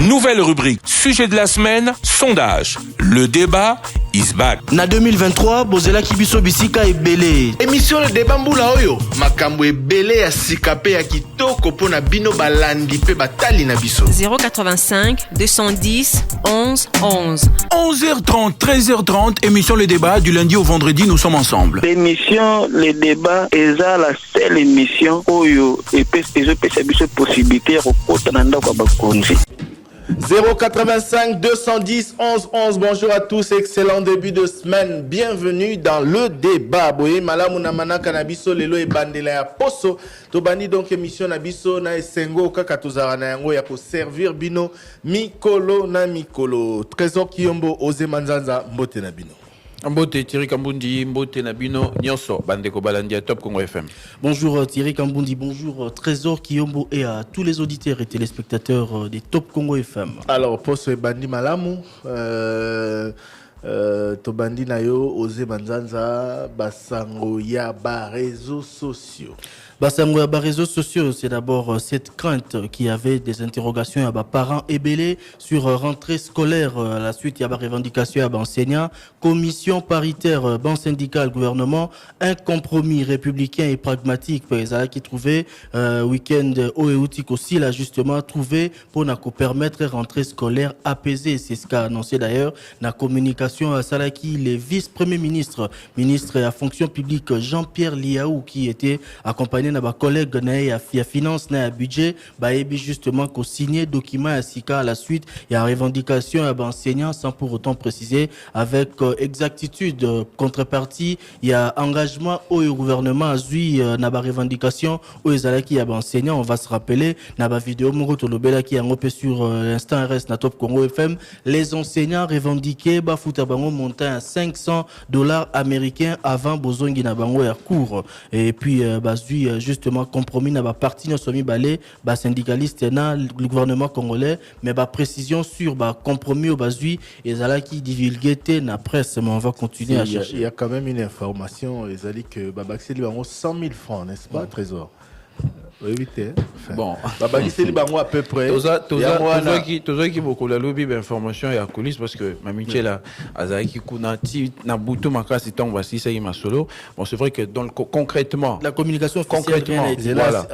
Nouvelle rubrique, sujet de la semaine, sondage. Le débat is back. Na 2023, bozela kibiso bisika ebele. Émission le débat mbula oyo. Makambo ebele ya sikape ya kitoko pona bino balandi pe batali na biso. 085 210 11 11. 11h30, 13h30, émission Le Débat, du lundi au vendredi, nous sommes ensemble. L'émission Le Débat est la seule émission oyo et peut possibilité de nanda kwa bakonzi. 085 210 11 11. Bonjour à tous, excellent début de semaine. Bienvenue dans le débat. Boye malamu na manaka na biso lelo e bandela ya poso. To bandi donc émission na biso na esengo kaka tozara na yango ya ko servir bino mikolo na mikolo. Trésor Kiyombo Ose Manzanza mbote na bino. Mbote Thierry Kambundi, Mbote Nabino, Nyonso, Bandeko Balandia, Top Congo FM. Bonjour Thierry Kambundi, bonjour Trésor Kiyombo et à tous les auditeurs et téléspectateurs des Top Congo FM. Alors, pour ce bandi malamu, to bandi na yo Ose Manzanza, basango ya ba réseaux sociaux. Basango ya ba réseaux sociaux, c'est d'abord cette crainte qui avait des interrogations à bas parents ébélés sur rentrée scolaire. À la suite, il y a des revendications à bas enseignants, commission paritaire, ban syndical, gouvernement, un compromis républicain et pragmatique pour les gens qui trouvaient week-end Oeutik aussi là justement trouvé pour nous permettre rentrée scolaire apaisée. C'est ce qu'a annoncé d'ailleurs la communication à Salaki, le vice-premier ministre, ministre à fonction publique Jean-Pierre Liaou qui était accompagné na ba collègue na ya finance na ya budget ba ebi justement ko signé document à Sika à la suite il y a revendication à enseignants sans pour autant préciser avec exactitude contrepartie il y a engagement au gouvernement à zui na ba revendication au ezalaki ya ba enseignants. On va se rappeler na ba vidéo moko to lobela qui en opé sur l'instant RS na Top Congo FM, les enseignants revendiquaient ba futa bango montant à $500 américains avant bozongi na bango ya cours et puis ba zui justement compromis na ba parti no somi balé ba syndicaliste na le gouvernement congolais mais ba précision sur ba compromis au bazui ezala qui divulgué na presse mais on va continuer à chercher. Il y a quand même une information ezali que babaxeli bango 100 000 francs n'est-ce pas Trésor? Oui, bon, babaxeli bango à peu près. Toza qui beaucoup la lobby d'information et à coulisses parce que mamitié là azaki kuna ti na butu makasi tomba si ça ima solo. Bon, c'est vrai que dans le concrètement la communication concrètement voilà.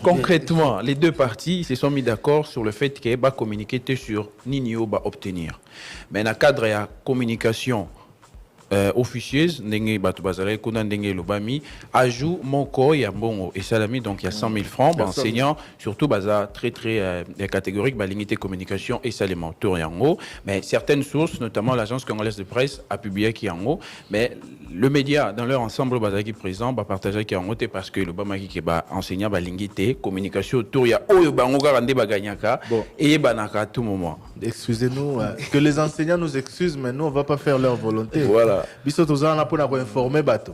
Concrètement, les deux parties se sont mis d'accord sur le fait qu'elle va communiquer sur Ninio va obtenir. Mais dans le cadre de la communication officieuse, ndenge batu bazala kuna ndenge lobami ajout moko ya mbongo et salami donc il y a 100 000 francs enseignants surtout baza très catégorique limité communication et salement tour yango mais certaines sources notamment l'agence congolaise de presse a publié qui yango mais le média dans leur ensemble baza qui présent ba partager qui yango parce que le bama qui ba enseignant ba lingité communication autour ya oyo bango garande ba gagnaka et banaka à tout moment. Excusez-nous que les enseignants nous excusent mais nous on va pas faire leur volonté. Voilà. Biso tozana pour informer bato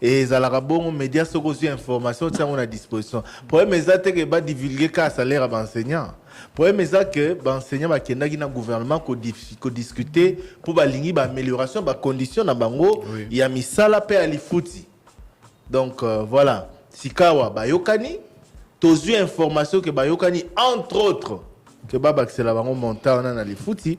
et zalaka bon médias soko sur information ça on a disposition problème ezate que ba divulguer ka salaire à enseignant problème ezate que enseignant ba kendaki na gouvernement ko discuter pour ba lingi ba amélioration ba condition na bango ya misala pe alifuti donc voilà sikawa ba yokani tozu information que ba yokani entre autres que baba c'est la bango monta na lifuti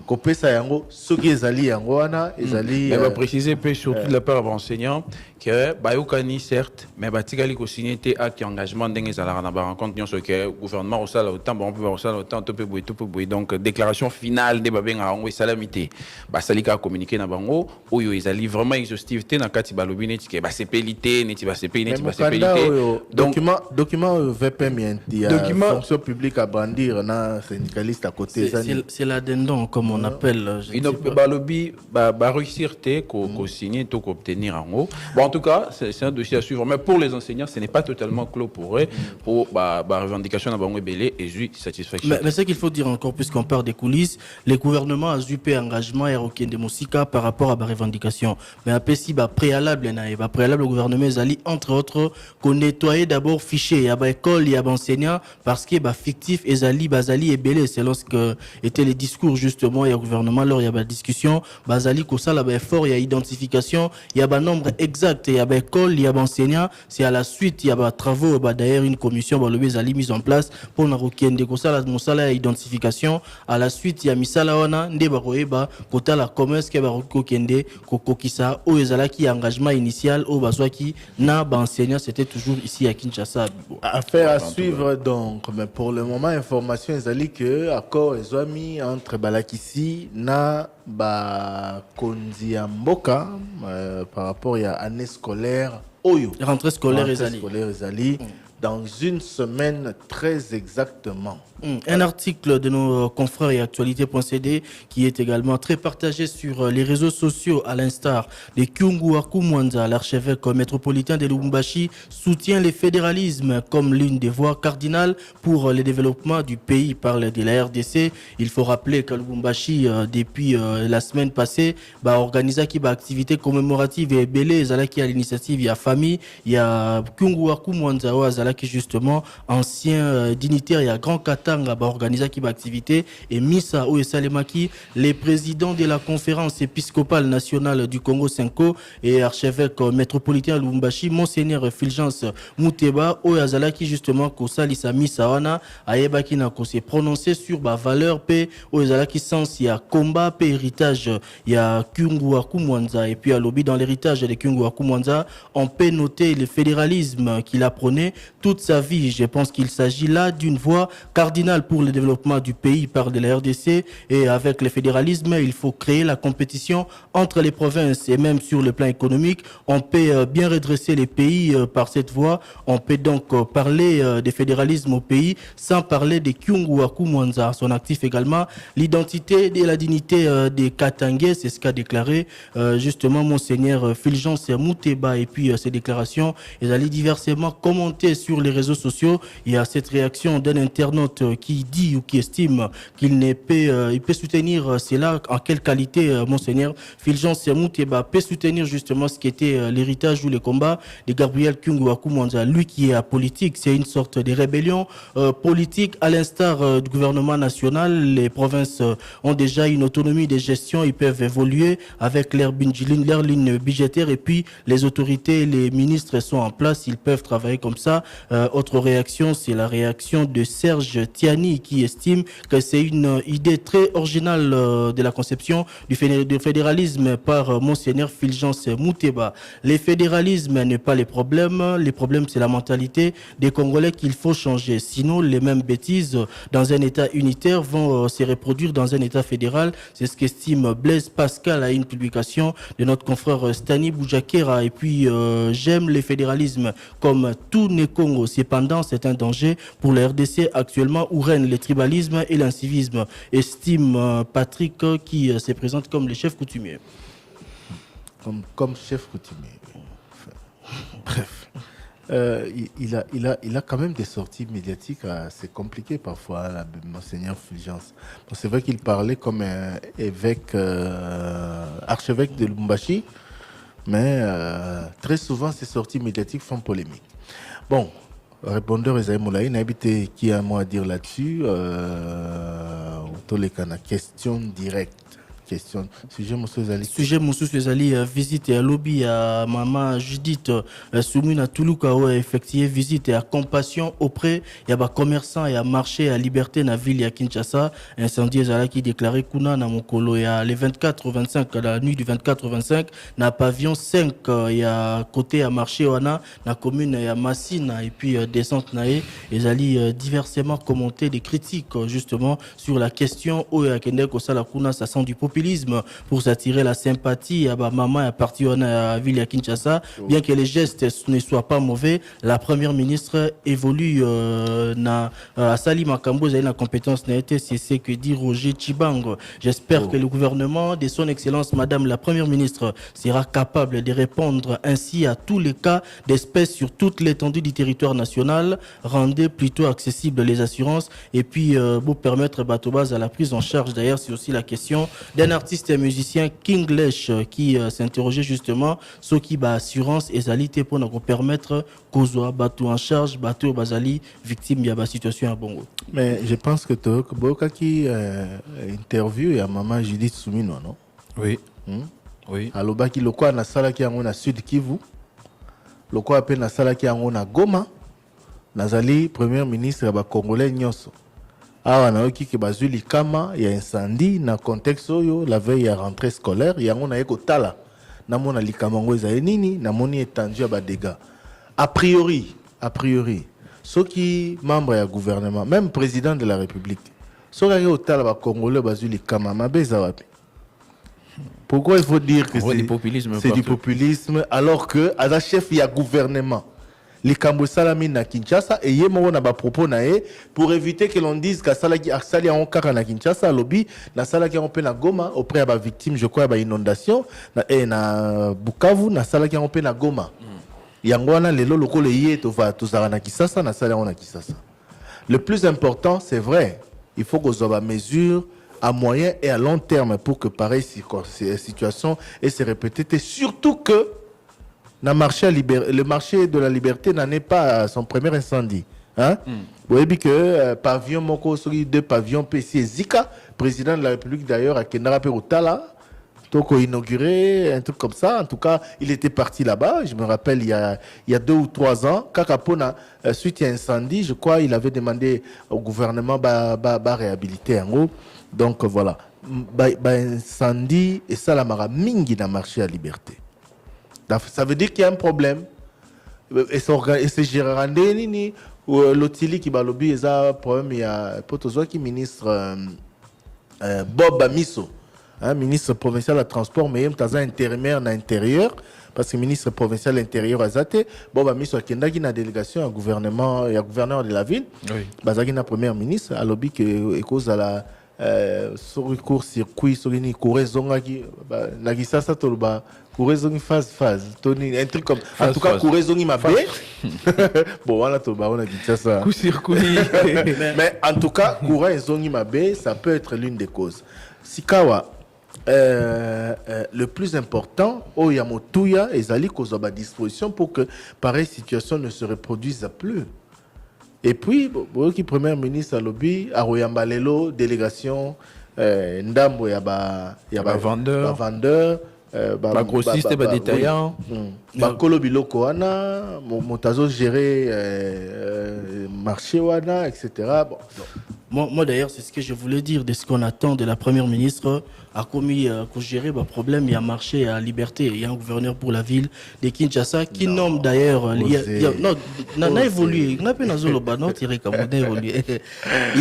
kopesa yango soki ezali yango wana ezali mais va préciser peu surtout de la part d'enseignants que bayokani certes mais batikali ko signer té acte engagement ndenge ezala na ba rencontre nyonso que gouvernement au sala autant bon peut au sala autant to peut boy donc déclaration finale de babenga yango salamité ba salika communiquer na bango oyo ezali vraiment exhaustivité na kati balobi neti ke ba sepelité neti ba sepelité neti ba sepelité document VPM ya fonction publique à brandir na syndicaliste à côté c'est l'addendum comme on appelle. Il balobi ba réussir té ko signer to ko obtenir en haut. Bon en tout cas, c'est un dossier à suivre mais pour les enseignants, ce n'est pas totalement clos pour eux pour ba revendication na bango belé et j'ai satisfaction. Mais c'est qu'il faut dire encore puisqu'on parle des coulisses, le gouvernement a eu engagement et aucun de Moussika par rapport à ba revendication. Mais après si ba préalable na préalable le gouvernement zali entre autres qu'on nettoyer d'abord fichier ya ba école ya ba enseignants parce que ba fictif ezali bazali et belé selon ce que étaient les discours justement justement il y a gouvernement alors il y a discussion bazali ko ça là effort il y a identification il y a nombre exact il y a école il y a enseignant c'est à la suite il y a travaux d'ailleurs une commission le bezali mise en place pour na rokende ko ça là mosala identification à la suite il y a misala wana nde ba koyeba kota la commerce ke ba rokende ko kokisa o ezala qui engagement initial au bazwaki na ba enseignant c'était toujours ici à Kinshasa. Affaire à suivre donc, mais pour le moment, information est que accord est mis entre Balakisi na Konzi Mboka par rapport à année scolaire Oyo. Rentrée scolaire Ezali. Dans une semaine très exactement. Un article de nos confrères et actualités.cd qui est également très partagé sur les réseaux sociaux à l'instar de Kyungu Akumwanza, l'archevêque métropolitain de Lubumbashi, soutient le fédéralisme comme l'une des voies cardinales pour le développement du pays. Parle de la RDC. Il faut rappeler que Lubumbashi, depuis la semaine passée, organisé qui activité commémorative et belé, qui a l'initiative, il y a famille, il y a Kyungu Akumwanza, qui justement ancien dignitaire, il y a Grand Katanga organisé qui activité et Missa Ouesalemaki, les présidents de la conférence épiscopale nationale du Congo 5 et archevêque métropolitain Lubumbashi, Monseigneur Fulgence Mouteba Oyazala qui justement kosalisa Missa wana ayebaki na ko se prononcer sur valeur paix Oyazala qui sens il y a combat paix héritage il y a Kyungu Akumwanza et puis à lobby dans l'héritage de Kyungu Akumwanza on peut noter le fédéralisme qu'il a prôné toute sa vie. Je pense qu'il s'agit là d'une voie cardinale pour le développement du pays par de la RDC et avec le fédéralisme, il faut créer la compétition entre les provinces et même sur le plan économique, on peut bien redresser les pays par cette voie. On peut donc parler de fédéralisme au pays sans parler de Kyungu Akumwanza, son actif également, l'identité et la dignité des Katangais, c'est ce qu'a déclaré justement Monseigneur Fulgence Mouteba et puis ces déclarations, ils allaient diversement commenter sur les réseaux sociaux. Il y a cette réaction d'un internaute qui dit ou qui estime qu'il peut soutenir cela. En quelle qualité Monseigneur Fulgence Mouteba peut soutenir justement ce qui était l'héritage ou le combat de Gabriel Kyungu Akumwanza, lui qui est apolitique. C'est une sorte de rébellion politique à l'instar du gouvernement national. Les provinces ont déjà une autonomie de gestion, ils peuvent évoluer avec leur ligne budgétaire et puis les autorités, les ministres sont en place, ils peuvent travailler comme ça. Autre réaction, c'est la réaction de Serge Tiani qui estime que c'est une idée très originale de la conception du fédéralisme par Monseigneur Fulgence Mouteba. Le fédéralisme n'est pas les problèmes c'est la mentalité des Congolais qu'il faut changer. Sinon, les mêmes bêtises dans un État unitaire vont se reproduire dans un État fédéral. C'est ce qu'estime Blaise Pascal à une publication de notre confrère Stani Boujakera. Et puis, j'aime le fédéralisme comme tout n'est Congo. Cependant, c'est un danger pour la RDC actuellement où règne le tribalisme et l'incivisme, estime Patrick qui se présente comme le chef coutumier. Comme chef coutumier. Bref. Il a quand même des sorties médiatiques assez compliquées parfois, Monseigneur Fulgence. C'est vrai qu'il parlait comme un évêque, archevêque de Lubumbashi, mais très souvent ces sorties médiatiques font polémique. Bon, répondeur Esaïe Moulaï, n'habitez qui a un mot à dire là-dessus. Question directe. Sujet Moussou Ezali visite à lobby à maman Judith Soumuna Toulouka a effectué visite à compassion auprès il y a commerçants et à marché à liberté na ville ya Kinshasa. Incendie Ezala qui déclaré kuna na mokolo ya les 24-25 la nuit du 24-25 na pavillon 5 il y a côté à marché wana na commune ya Massina et puis descente nae Ezali diversement commenté des critiques justement sur la question où ya kende ko sala kuna ça sent du populisme pour s'attirer la sympathie à maman à partir de la ville à Kinshasa. Bien que les gestes ne soient pas mauvais, la première ministre évolue à Sali Makambo, la compétence n'a été, c'est ce que dit Roger Chibango. J'espère que le gouvernement de son excellence Madame la première ministre sera capable de répondre ainsi à tous les cas d'espèces sur toute l'étendue du territoire national, rendez plutôt accessibles les assurances et puis pour permettre Batobaz à la prise en charge. D'ailleurs, c'est aussi la question d'un un artiste et musicien King Lesh qui s'interrogeait justement sur qui ba assurance et zalité pour nous permettre qu'on bateau en charge, bateau bazali victime de la situation à Bongo. Mais je pense que Boka qui interview et à maman Judith Soumino, non? Oui. Oui. Aloba qui lokwa na sala qui en Sud Kivu, lokwa pe na sala qui en Goma, nazali premier ministre ba congolais nyonso. Awa na oki ke bazuli kama ya incendie na contexte oyo la veille ya rentrée scolaire yango na yeko tala na mona likamango ezali nini na moni étendu ya ba dégâts. A priori ceux qui membres du gouvernement, même président de la République, ceux qui ont tala ba congolais bazuli kama mabeza wapi. Pourquoi il faut dire que c'est du populisme alors que à la chef il y a gouvernement. Les Kambo Salami na Kinshasa et yemo na ba propos na e pour éviter que l'on dise que Salaki Arsali en kaka na Kinshasa lobby na Salaki en na Goma auprès de ba victime je crois ba inondation na Bukavu na Salaki en na Goma. Yangwana lelo lokole yé to va to zara na Kinshasa na Salaki en na Kinshasa. Le plus important c'est vrai, il faut que soit mesure à moyen et à long terme pour que pareille situation et se répéter et surtout que le marché de la liberté n'en est pas à son premier incendie. Hein? Vous voyez que pavillon Moko, deux pavillons PC Zika, président de la République d'ailleurs, à Kendara Perotala, Toko inauguré, un truc comme ça. En tout cas, il était parti là-bas. Je me rappelle, il y a 2 ou 3 ans, Kakapona, suite à incendie, je crois, il avait demandé au gouvernement de réhabiliter en gros. Donc voilà, incendie et ça, la mara mingi dans le marché à la liberté. Ça veut dire qu'il y a un problème. Et c'est Gérard Ndeni ou l'Otili qui va lobby, il y a un problème. Il y a un ministre Bob Amiso, ministre provincial de transport, mais il y a un intérimaire dans l'intérieur. Parce que le ministre provincial de l'intérieur a zaté. Bob Amiso a une délégation au gouvernement, et au gouverneur de la ville. Oui. Bazagina premier ministre a lobby que cause à la sur le court circuit, sur une couraison qui n'a ça tout le bas. Couraison phase Tony un truc comme en tout cas couraison m'a fait bon voilà tout on a dit ça coup circuit mais en tout cas couraison m'a fait ça peut être l'une des causes sikawa le plus important au yamotuya ezali kozwa disposition pour que pareille situation ne se reproduise plus. Et puis qui premier ministre à lobby à Royambalelo délégation ndambo ya ba vendeur grossiste, détaillant. Bakolo biloko wana, motazo gérer marché wana, etc. Bon. Moi d'ailleurs, c'est ce que je voulais dire de ce qu'on attend de la première ministre. A commis pour gérer le problème, il y a marché à liberté. Il y a un gouverneur pour la ville de Kinshasa qui nomme d'ailleurs. Il y a évolué. Il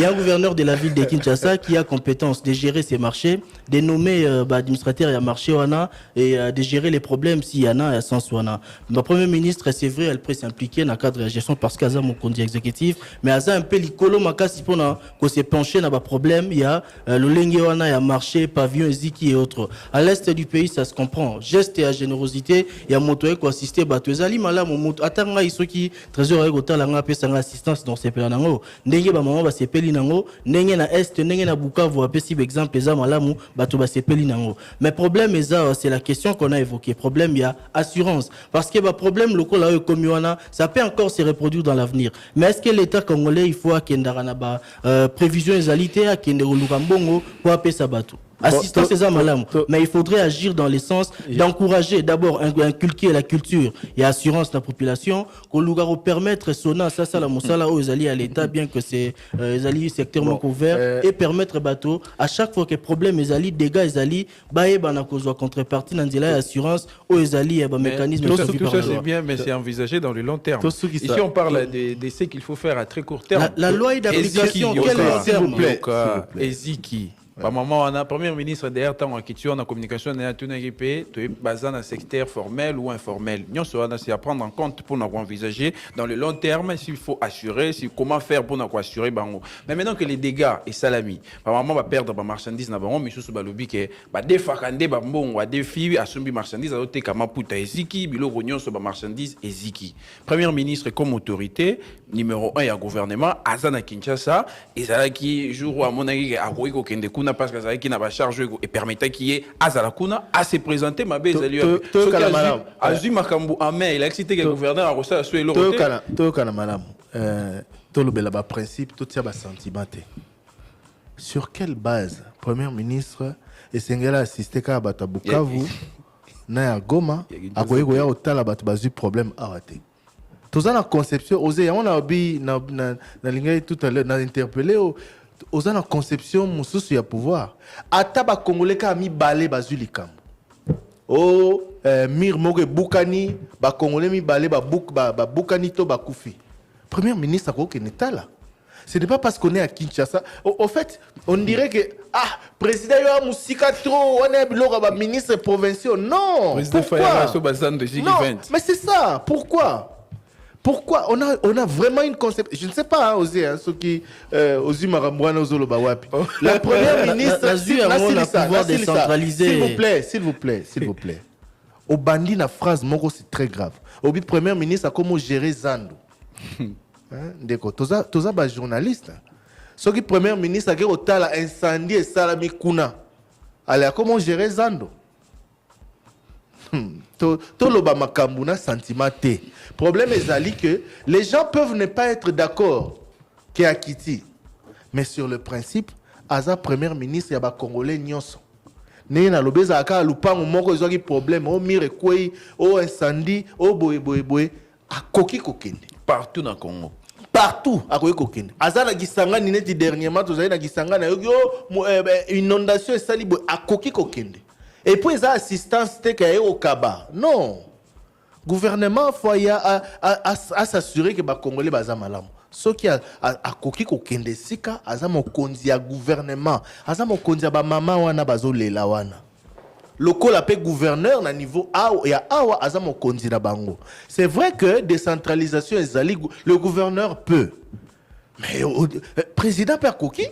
y a un gouverneur de la ville de Kinshasa qui a compétence de gérer ces marchés, de nommer administrateur et marché wana et de gérer les problèmes s'il y en a sans wana. Ma première ministre, c'est vrai, elle peut s'impliquer dans le cadre de la gestion parce qu'elle a mon conduit exécutif, mais elle a un peu l'icolo makasi pour qu'on s'est penché dans le problème. Il y a le lengue wana, il y a marché, pavillon, Ziki et autres. À l'est du pays, ça se comprend. Geste et à générosité, il y a motoé qui assisté bateau. Zali mala mon moto. Attends, ils sont qui trésor avec autant la ngapé sans assistance dans ces pays nango. Nenge ba maman ba se peli nango. Nenge na est, nenge na Bukavu apé si exemple eza malamu bateau ba se peli nango. Mais problème c'est la question qu'on a évoqué. Problème il y a assurance parce que problème local là comme wana, ça peut encore se reproduire dans l'avenir. Mais est-ce que l'État congolais il faut akendara na ba prévision ezalité akende lukambongo pour apé sa bateau. Assistance c'est malamu, mais il faudrait agir dans le sens d'encourager d'abord inculquer la culture et assurance de la population, qu'on nous permettre sonna ça la mosala aux alliés à l'État bien que c'est les alliés secteur couvert et permettre bateau à chaque fois que problème les alliés dégâts les alliés baé bana cause contrepartie dans la assurance aux alliés mécanisme tout ça c'est bien mais c'est envisagé dans le long terme. Ici on parle d'essais qu'il faut faire à très court terme. La loi d'application quel est le terme Eziki par moment on a premier ministre derrière tant en question en communication on a tout n'équipé tu es basé dans un secteur formel ou informel nous c'est à prendre en compte pour nous envisager dans le long terme s'il faut assurer comment faire pour nous assurer bango mais maintenant que les dégâts et salami par moment va perdre ba marchandise na bango mais sous ba lobby que ba defakande ba mbongo wa défi asumbi marchandise à côté kama puta eziki biloko nyonso ba marchandise eziki premier ministre comme autorité numéro 1 ya gouvernement azana Kinshasa ezalaki jour à mon avis a koyi ko kende kuna parce que ça qui n'a pas chargé et permettait qu'il y ait azala kuna à se présenter ma belle salut azu makambu amé il a excité que gouverneur a reçu sur l'autre to kana madame to le bela ba principe to tia ba sentiment sur quelle base premier ministre et sengela assister ka bata Bukavu na ya Goma akoyeko ya otala batu bazu problème arrêté tous en conception osé on a bi na lingai tout à l'heure na interpellé aux en conception mususu ya pouvoir ata ba congolais ka mi balé bazu likambo mir moge bukani ba congolais mi balé ba bukani to ba kufi premier ministre ko netala. Ce n'est pas parce qu'on est à Kinshasa. Au fait, on dirait que président yo musika trop, on est le ministre provincial. Non. Pourquoi? Non. Mais c'est ça. Pourquoi on a vraiment une conception. Je ne sais pas, Osé, ceux qui Ozu Marambouana Ozolo Bawapi. La première ministre a pouvoir décentraliser. S'il vous plaît. Au bandit la phrase moko c'est très grave. Au but premier ministre a comment gérer Zando. Ndeko toza ba journaliste ce qui premier ministre a otala incendie et salami kuna allez comment gérer Zando to loba makambu na sentiment te problème ezali que les gens peuvent ne pas être d'accord que Akiti mais sur le principe aza premier ministre ya ba congolais nyonso ne na lobeza aka lupango moko ezaki problème o mire kwei o incendie o boye akoki kokende partout dans Congo. Partout à Kokokende. Azana Gisanga Nineti dernièrement, tu as Gisanga inondation et salibo à Koki Kokende. Et puis ça assistance te au Kaba. Non. Gouvernement faut à s'assurer que ba Congolais baza malam. Ce qui a Koki Kokende sika azamo konzi ya gouvernement, azamo konzi ba mama wana bazo lela wana. Local appelé gouverneur na niveau A et Awa azamo konzi na bango. C'est vrai que décentralisation ezali le gouverneur peut. Mais le président peut Koki.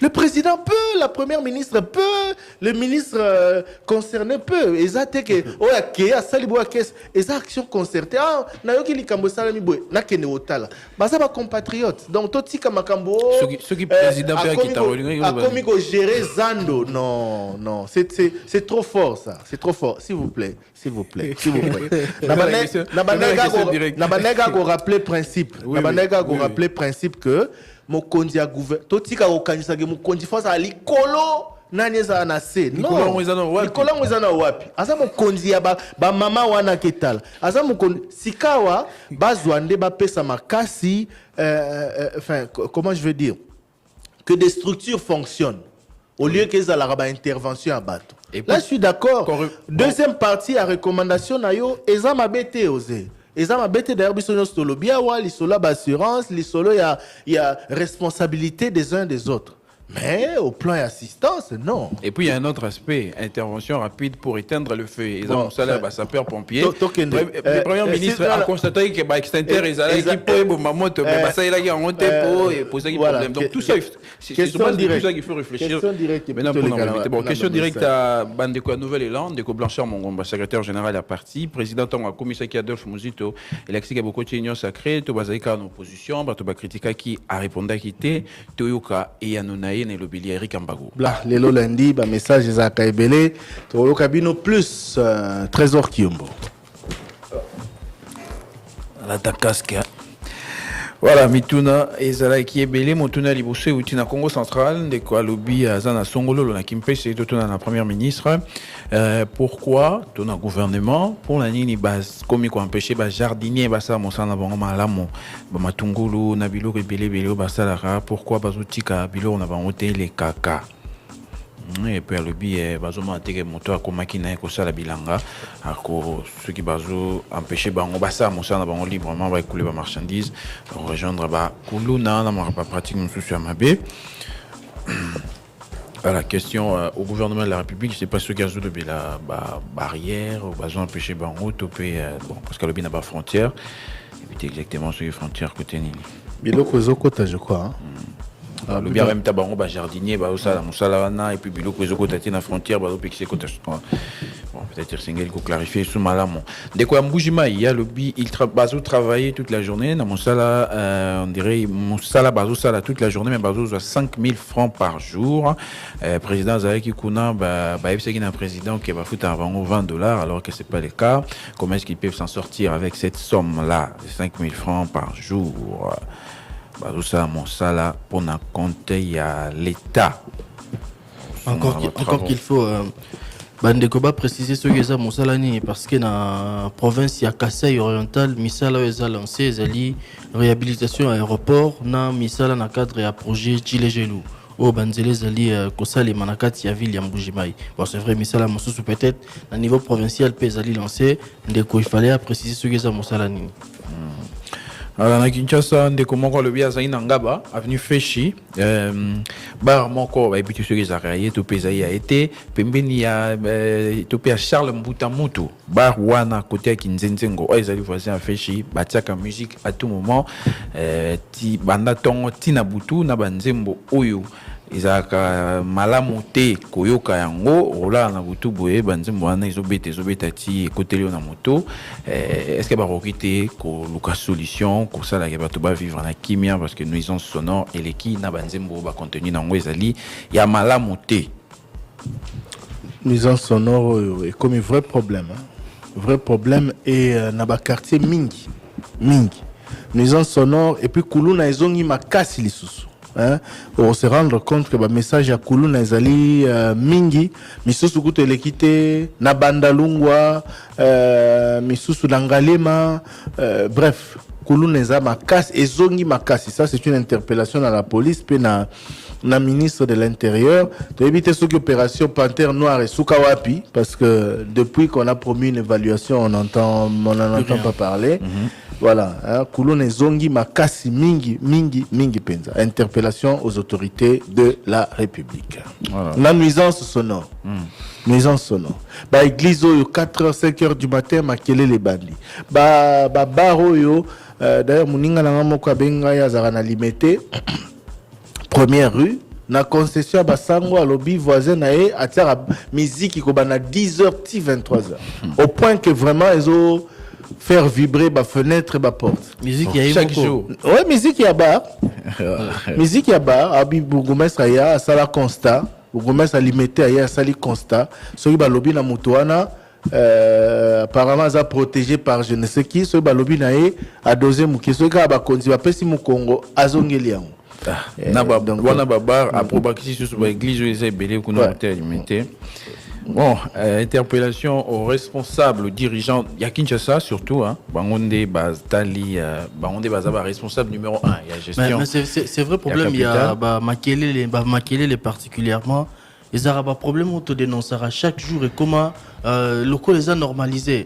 Le président peut, la première ministre peut, le ministre concerné peut. Exacte que oya a salibo kes eza action concertée. Na yoki likambo salami boy na kene otala. Baza ba compatriotes. Donc totika makambo ce qui président peut qui t'a relié a commis ko gérer Zando. Non, c'est trop fort ça. C'est trop fort. S'il vous plaît. Na banega ko rappeler principe. Na banega ko rappeler principe que mokonzi ya gouvernement totika okanisa ke mokonzi fasa likolo nani za na se non likolo ngweza na wapi asa mokonzi ya ba mama wana ketala asa mokonzi sikawa bazwande ba pesa makasi enfin comment je veux dire que des structures fonctionnent au lieu que ça la ba intervention à bateau. Là je suis d'accord. Deuxième partie à recommandation na yo eza mabete osé. Et ça m'a bêté d'ailleurs, il y a assurance, il y a responsabilité des uns des autres. Mais au plan assistance, non. Et puis il y a un autre aspect, intervention rapide pour éteindre le feu. Ils ont salaire à sapeur-pompier. Le Premier ministre a constaté que l'extincteur est allé qui peut mamoto, mais ça il a monté pour poser des problèmes. Donc tout ça, c'est tout ça qu'il faut réfléchir. Maintenant, question directe à Bandeko Nouvelle-Élande, Deko Blanchard, mon secrétaire général à parti, président de la commission qui Adolphe Mouzito, et l'expliqué beaucoup de union sacrée, tout basaïka en opposition, tout bas critique qui a répondu à quitter, Toyoka et Yanonaï. Eric Ambago. Lelo lundi, message Ezaka Ebele, Tolo Kabino plus Trésor Kiombo. La casque. Voilà, Mituna Ezala qui est belé, Motuna Liboussé, ou Tina Congo central, de quoi lobby à Zana Songolo, la Kimpe, c'est tout la première ministre. Pourquoi, ton gouvernement, pour la nini base, comme il empêché, jardinier, basa, monsana, bangoma, lamo, Matungulu, Nabilo, Belé, Basalara, pourquoi, Bazoutika, Bilo, on a voté les caca. Et puis le billet bazoma ateke moto akomaki na ekosala bilanga ako ceux qui bazo empêcher bango basa mosana bango librement va écouler ba marchandises rejoindre ba kuluna na ma pratique mususu ya mabe. La question au gouvernement de la République, c'est pas ce qui a joué de la barrière ou bazon empêcher bango topé bon parce que le bin n'a pas frontière éviter exactement sur les frontières côté nini biloko zokota je crois le bien même tabango ba jardinier ba osala musala wana et puis biloko ezoko tati na frontière ba opexé côté bon Bon, peut-être single pour clarifier sous malamon. Dès qu'on Mbujima, il y a le bi, il travaille toute la journée. Dans mon sala, on dirait mon sala Bazou sala toute la journée, mais Bazou a 5 000 francs par jour. Président Zaheki Kouna, c'est un président qui va foutre avant $20, alors que c'est pas le cas. Comment est-ce qu'ils peuvent s'en sortir avec cette somme-là, 5 000 francs par jour? Bazou sala mon sala pour na compter il y a l'État. Encore qu'il faut Bandekoba préciser ce que ça Moussalani parce que dans la province il y a Kasaï oriental Misala a lancé les réhabilitation aéroport na Misala na cadre ya projet Chilegelou au Banzele Zali Kosali Manakati ya ville ya Mbujimai. Bon c'est vrai Misala Moussou peut-être à niveau provincial Pezali lancé ndeko il fallait préciser ce que ça Moussalani. Alors, na Kinshasa, ndeko moko le bia zaina ngaba avenue Feshi bar moko et puis tu sais que Zakaye to pesaï a été pembeni ya to pe Charles Mbuta Mutu bar wana côté Kinzenzengo ezali voisin à Feshi batiaka musique à tout moment ti banda tongo tina butu na banzembo oyo izaka malamu te koyoka yango rola na butu boye banzembo wana ezobeta ti koteli na moto est-ce que ba rokite ko luka solution ko sala ya bato ba vivre na kimia parce que nuisance sonore et les qui na banzembo ba contenu na ngo ezali ya malamu te nuisance sonore est comme un vrai problème et na ba quartier mingi nuisance sonore et puis kuluna ezongi makasi lisusu. On se rendre compte que le message à Kuluna ezali mingi misusu kuto elekite na bandalungwa misusu dangalema bref Kuluna eza makasi ezongi makasi. Ça c'est une interpellation à la police puis na ministre de l'Intérieur de éviter cette opération Panthère Noire et Soukawapi parce que depuis qu'on a promis une évaluation on n'en entend pas parler. Voilà, Kuluna zongi makasi mingi penza. Interpellation aux autorités de la République. Voilà. La nuisance sonore. Nuisance sonore. Ba église au 4h 5h du matin makele les bandits. Ba baro yo d'ailleurs muninga na moko benga ya zarana limité première rue na concession basango à lobby voisin na e atira musique ko bana 10h ti 23h. Au point que vraiment ils ont faire vibrer ma fenêtre et ma porte. Musique il y a chaque jour. Ouais, musique il y a bar. Musique il y a bar. Abi bourgmestre ya sala constat. Bourgmestre a limité ya sali constat. Soki ba lobby na mutuana apparemment ça protégé par je ne sais qui. Soki ba lobby na e a deuxième muki soki ba konzi ba pesi mu Congo azongeli yango. Na ba wana ba bar a probaki sur ba église les belé ko na limité. Bon, interpellation aux responsables, aux dirigeants, il y a Kinshasa surtout, Bangonde Bazali, Bangonde Bazaba, responsable numéro 1, il y a gestion. Mais c'est vrai problème, il y a Makele particulièrement, ils ont un problème où tu dénonceras chaque jour et comment locaux les a normalisés.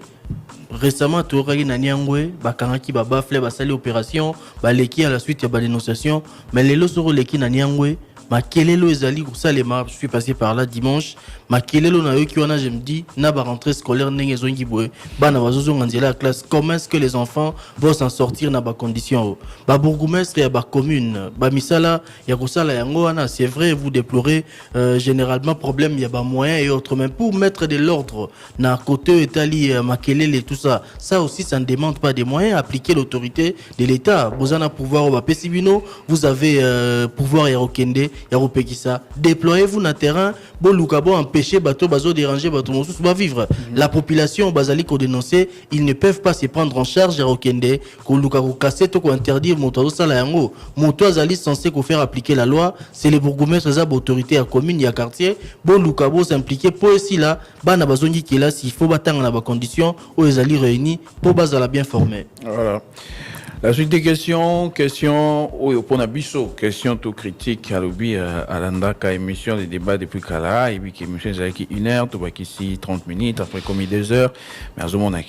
Récemment, tu aurais eu Nyangwe, Bakanaki, Babafle, Basali opération, Baleki à la suite, il y a des dénonciations, mais les lots sur les qui Nyangwe. Makelelo ezali Kosalema, je suis passé par là dimanche. Makelelo na yo ki wana je me dis na ba rentrée scolaire ndenge zongi boye. Bana bazozo nganzela la classe. Comment est-ce que les enfants vont s'en sortir na ba conditions? Ba bourgmestre ya ba commune, ba misala ya kosala yango wana, c'est vrai vous déplorez généralement problème ya ba moyens et autres, mais pour mettre de l'ordre na côté Italie Makelele et tout ça, ça aussi ça ne demande pas des moyens, appliquer l'autorité de l'État. Vous en avez pouvoir au Pesibino, vous avez pouvoir ya Rokende Yaropekisa, déployez-vous dans le terrain, bon empêcher bateau bazo déranger bateau moussous va vivre. La population basali ko dénoncer, ils ne peuvent pas se prendre en charge Yarokende, ko luka ko casser to ko interdire moto sala yango. Moto azali censé ko faire appliquer la loi, c'est les bourgmestres les autorités à commune ya quartier, bon luka bo s'impliquer pour ici là, bana bazongi qui là s'il faut battre dans la condition où ils allaient réunis pour bazala bien formé. Voilà. La suite des questions, pour Nabiso, question tout critique à l'objet à l'andaka émission des débats depuis Kala, et puis qui émission qui 1 heure, tout ici 30 minutes, après comme 2 heures, mais à ce moment-là,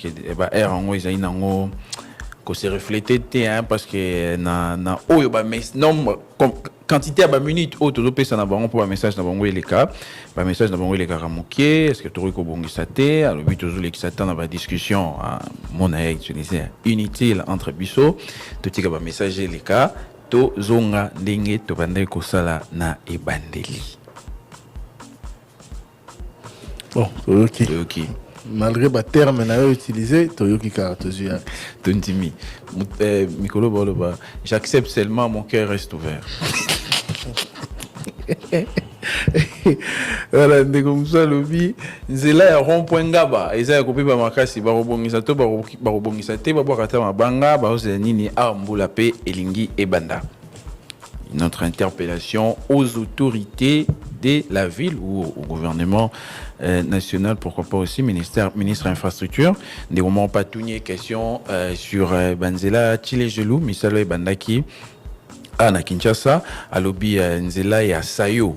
R en haut, ils ont qu'on s'est reflété, parce que na mais nombre, quantité à minute, tout le ça n'a pas pour un message n'a pas les cas, un message n'a pas les cas ramoqué, est-ce que tu reconnais bon gisaté, à l'objet toujours les qui s'attendent à la discussion, à mon avis, inutile entre biso, tout qui a message les cas, to zonga dengue to bande ko sala na ebandeli. Bon, ok. malgré le terme utilisé, Toyoki Karatozu. Tontimi. Mikolo Boloba, j'accepte seulement, mon cœur reste ouvert. Voilà, ndeko musa lobi nzela ya rond-point ngaba eza ya kopiba makasi barobongisa to barobongisa te babwakata mabanga baozela nini ambula pe elingi ebanda. Notre interpellation aux autorités de la ville ou au gouvernement national, pourquoi pas aussi ministre infrastructure. Des moments pas tout question sur Banzela Chile Gelou misalo e bandaki na Kinshasa à lobby Nzela et à Sayo.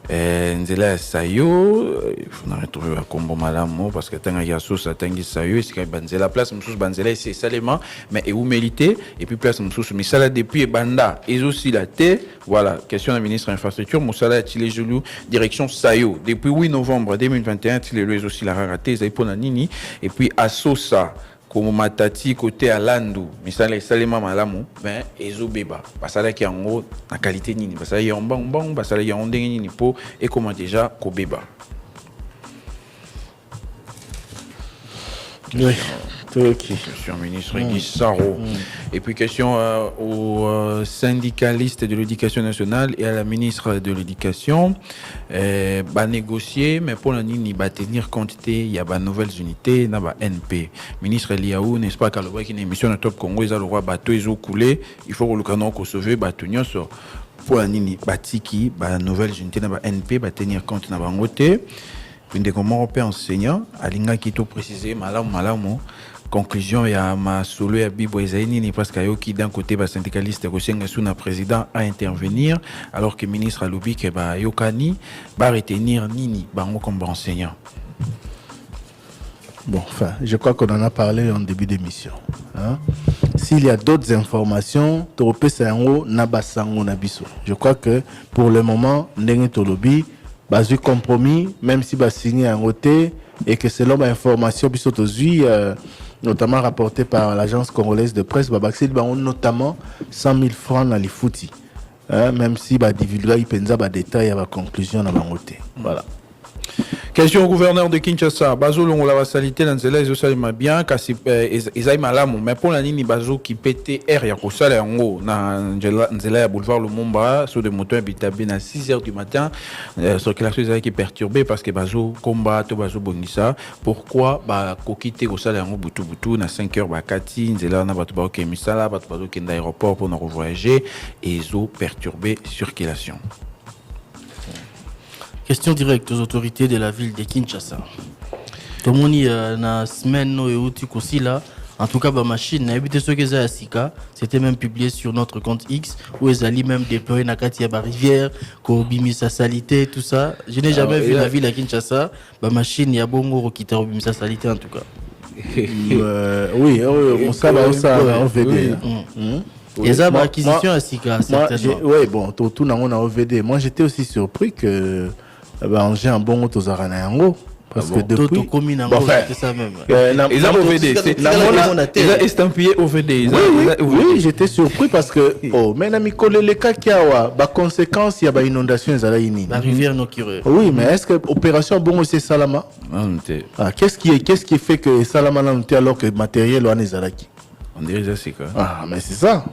Nzela ya Sayo, il faut retrouver à Combo Malamo parce que tant qu'il y a sauce à Tangi Sayo, c'est qu'il Banzela place Moussous Banzela c'est salement mais et où mérité et puis place Moussous mais ça là depuis Banda et aussi la T voilà question de ministre infrastructure Moussala Chile Gelou direction Sayo depuis 8 novembre 2021 Chile aussi la rareté ça pour nini et puis à Sosa comme matati côté à Landu misala salema malamu ben ezo beba basala ki yango na qualité nini basala yamba mbang basala ya ndenge nini po et comment déjà ko beba. Oui. Question ministre Guy Saro. Et puis question aux syndicalistes de l'éducation nationale et à la ministre de l'éducation bah négocier mais pour la nini bah tenir compte il y a bah nouvelles unités na bah NP ministre Liaou n'est-ce pas qu'à l'oreille qui une émission de Top Congo ils ont le roi bateau ils ont coulé il faut que le canon qu'on sauve bateau sur pour la nini batiki bah nouvelles unités na bah NP bah tenir compte na bah ngoté une des comment européens enseignants à l'inga qui tout précisé malamu conclusion ya ma solo ya bibo ezaini ni parce que qui d'un côté ba syndicaliste Rosenga Suna président à intervenir alors que ministre alobi que ba yokani ba retenir nini bango comme enseignant. Bon, enfin, je crois qu'on en a parlé en début d'émission. Hein? S'il y a d'autres informations, je crois que pour le moment, Ndenge Tolobi, basé compromis, même si va signer un côté et que selon l'information, notamment rapportée par l'agence congolaise de presse, notamment 100 000 francs dans les foutis. Même si va divulguer il pensa des détails à la conclusion dans la côté. Voilà. Question au gouverneur de Kinshasa. Bazo longo la vassalité dans Nzela ils salima bien kasi ezai malamu mais pour la nini bazo qui pétait air ya ko sala yango na Nzela ya boulevard Lumumba sur des moteurs habitables à 6h du matin circulation qui est perturbée parce que bazo combat to bazo bongisa pourquoi ba ko quitter ko sala yango butu na 5h ba kati Nzela na batu ba ke misala batu bazo kenda aéroport pour na voyager et zo perturber circulation. Question directe aux autorités de la ville de Kinshasa. Tout le monde na semaine no euti là. En tout cas, ma machine n'a évité ce que ça Sika. C'était même publié sur notre compte X où ils allaient même déployer na Katia rivière, Kobimi sa salité, tout ça. Je n'ai jamais vu la ville à Kinshasa. Ma machine y a bongo qui t'a Kobimi sa salité en tout cas. Oui, on ça on VD. Et ça, acquisition à Sika. Oui, bon, tout on a OVD. Moi, j'étais aussi surpris que j'ai un bon Tozaranayango. Parce que depuis. C'était ça même. Ils ont OVD. Ils ont estampillé OVD. Oui, j'étais surpris parce que. Oh, mais les cas qui a des conséquences, il y a des inondations. La rivière Nokire. Oui, mais est-ce que l'opération bon c'est Salama? Qu'est-ce qui fait que Salama n'a pas alors que le matériel est Zalaki? On dirait que c'est quoi? Ah, mais c'est ça.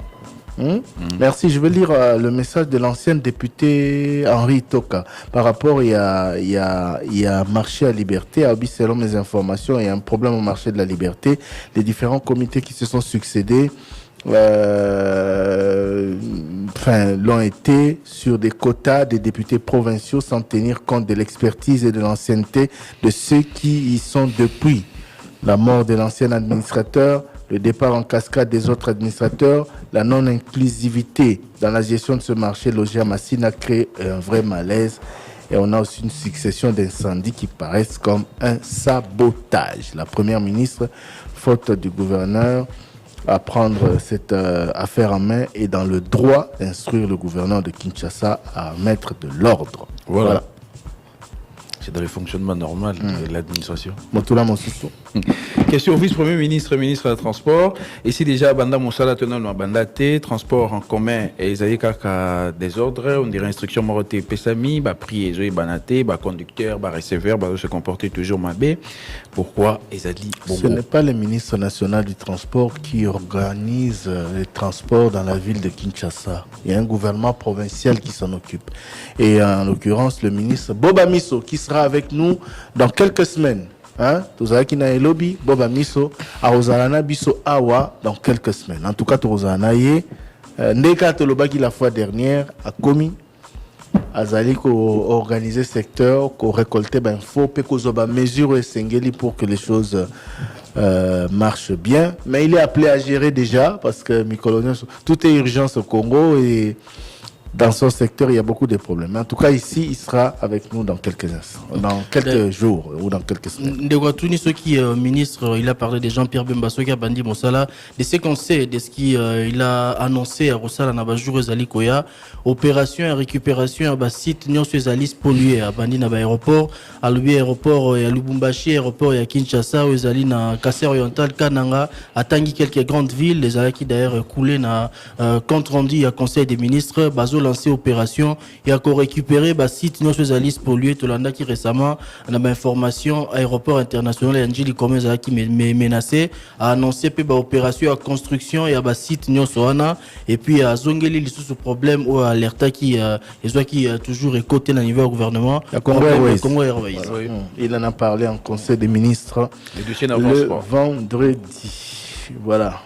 Merci. Je vais lire le message de l'ancien député Henri Toka. Par rapport, il y a marché à liberté. Selon mes informations, il y a un problème au marché de la liberté. Les différents comités qui se sont succédés l'ont été sur des quotas des députés provinciaux sans tenir compte de l'expertise et de l'ancienneté de ceux qui y sont depuis. La mort de l'ancien administrateur, le départ en cascade des autres administrateurs, la non-inclusivité dans la gestion de ce marché logé à Massine a créé un vrai malaise. Et on a aussi une succession d'incendies qui paraissent comme un sabotage. La première ministre, faute du gouverneur, à prendre cette affaire en main est dans le droit d'instruire le gouverneur de Kinshasa à mettre de l'ordre. Voilà. C'est dans le fonctionnement normal de l'administration. Motoula Monsusso. Question au vice-premier ministre, ministre des Transports. Ici déjà, Banda Moussala Tonal, Banda T, transport en commun, et ils avaient des ordres, on dirait instruction Moroté Pesami, prix et Banaté, conducteur, receveur, se comporter toujours mabé. Pourquoi ils ont dit Ce n'est pas le ministre national du transport qui organise les transports dans la ville de Kinshasa. Il y a un gouvernement provincial qui s'en occupe. Et en l'occurrence, le ministre Boba Misso, qui sera avec nous dans quelques semaines. Tozalaki na elobi Boba Misso aozalana biso awa dans quelques semaines. En tout cas, tozalana ye ndeka tolobaki la fois dernière a commis azali ko organiser secteur, ko récolter info pe ko zoba mesure esengeli pour que les choses marchent bien. Mais il est appelé à gérer déjà parce que tout est urgence au Congo et dans son secteur, il y a beaucoup de problèmes. En tout cas, ici, il sera avec nous dans quelques instants, dans quelques jours ou dans quelques semaines. Ce qui ministre, il a parlé de Jean-Pierre Bemba Soki Bandi Moussala, de ce qu'on sait, de ce qu'il a annoncé à Rossala Nabajou Zali Koya, opération et récupération à site Nyon Suezalis pollué à Bandi Naba aéroport, à Lubi aéroport et à Lubumbashi aéroport et à Kinshasa, aux Zali na Kassai oriental, Kananga, à Tangi quelques grandes villes, les Zalaki d'ailleurs coulé na compte rendu à Conseil des ministres, Bazo lancé opération et encore récupéré site non socialiste pollué Tolanda qui récemment on a information aéroport international et Angeli Komeza qui menacé a annoncé pe opération à construction et à site non soana et puis à Zongeli sous problème ou alerta qui toujours écouté dans niveau gouvernement Congo Airways. Il en a parlé en conseil des ministres le vendredi. Voilà.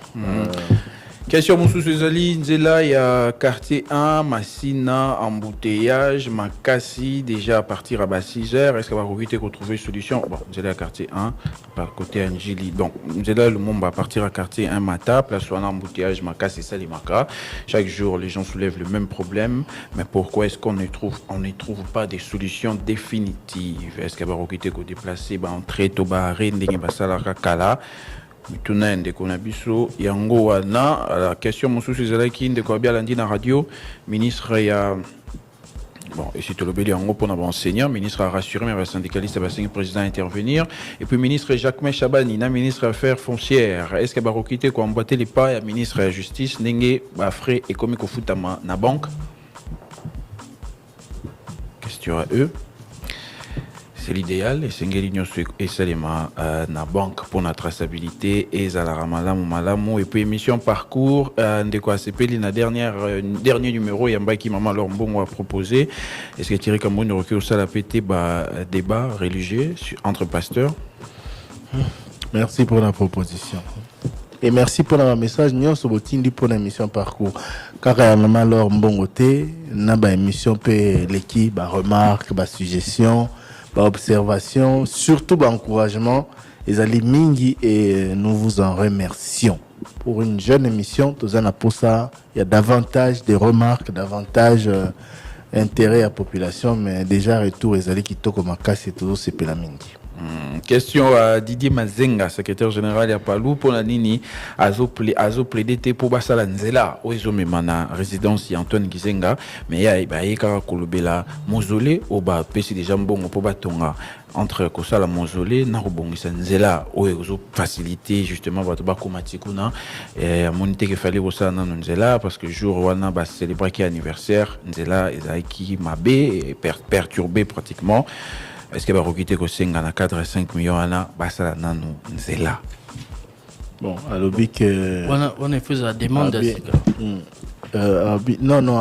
Question Moussou Zali, Nzela, il y a quartier 1, Massina, embouteillage, Makassi, déjà à partir à 6h. Est-ce qu'on va éviter qu'on trouve une solution? Bon, Nzela, quartier 1, par côté Angeli. Donc, Nzela, le monde va partir à quartier 1, Mata, place soit en embouteillage, Makassi, Salimaka. Chaque jour, les gens soulèvent le même problème. Mais pourquoi est-ce qu'on ne trouve pas des solutions définitives? Est-ce qu'on va éviter qu'on déplace, entrer, Tobaré, Ndenge, Basalaka, Kala? Mituna ndeko na biso yango wana la question mosusu ezalaki ndeko abia landi na radio ministre ya bon et si tolobeli yango pona ba enseignant ministre a rassuré mais syndicaliste ba président intervenir et puis ministre Jacques Chabani na ministre affaires foncières est-ce que ba rokité ko emboîter les pas ya ministre de la justice ndenge ba frais économique au futama na banque question à eux. C'est l'idéal et c'est l'union et Salema na banque pour la traçabilité et Zalara Malamu et puis émission parcours de quoi s'appelle la dernier numéro Yambaki Maman Lorbon a proposé est-ce que Thierry Cameroun recule ça la pété débat religieux entre pasteurs. Merci pour la proposition. Et merci pour le message. Nous sommes pour l'émission parcours. Car Maman Lorbon na ba émission pe l'équipe remarque suggestion observation, surtout encouragement, les alliés Mingi et nous vous en remercions. Pour une jeune émission, pour ça, il y a davantage de remarques, davantage intérêt à la population, mais déjà retour les alliés qui toquent ma casse et tout c'est la Mingi. Question à Didier Mazenga, secrétaire général à Palou, pour la Nini, azo plaidé pour Basala Nzela, oizo memana résidence Antoine Gizenga, mais ya ibaïka kolobela mausolée au bas pesi déjà bon pour batonga entre Kosala mausolée na robongisa Nzela oizo faciliter justement votre bakomatikuna et monité que fallait ça na Nzela parce que jour wana ba célébrer qui anniversaire Nzela ezaki mabé et perturbé pratiquement. Est-ce que va recruter que 4-5 millions à Basala Nanou Nzela? Bon, alors que on a fait la demande. Non,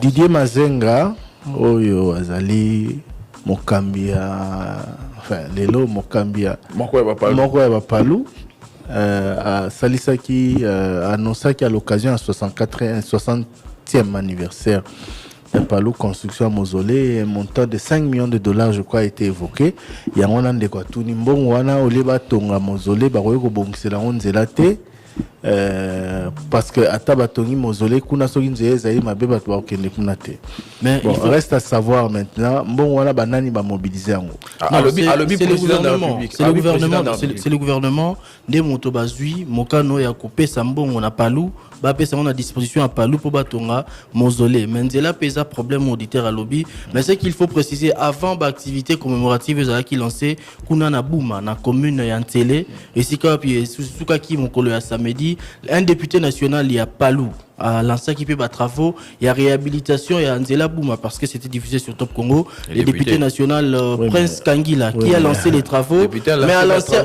Didier Mazenga, Oyo Azali, Mokambia, enfin, Lelo Mokambia, Moko Palou, Salisaki annonça qu'à l'occasion à 60e anniversaire. Palou construction mausolée, un montant de 5 millions de dollars, je crois, a été évoqué. Il y a un an de quoi tout nimbon wana oleba tonga mausolée, baroye ko bongisi la Nzela te parce que ata batongi mausolée kuna soki nzeye ezali mabe bato bakende kuna te. Mais Bon, il faut... reste à savoir maintenant bon wana banani ba mobiliser yango. Non, c'est le gouvernement. C'est le gouvernement. Des motos bazui, mokano ya coupé sambon na palou, ba pesa on a disposition à palou pour batonga mausolée. Menzela pesa problème auditeur à lobby, mais c'est qu'il faut préciser avant l'activité commémorative za qui lancé kuna na bouma na commune ya Ntélé et sika puis suka ki mokolo ya samedi, un député national il y a palou à l'ancien qui peut battre travaux, il y a réhabilitation, il y a Nzela Bouma parce que c'était diffusé sur Top Congo. Le député national Prince Kangila qui a lancé les travaux. Mais à l'ancien,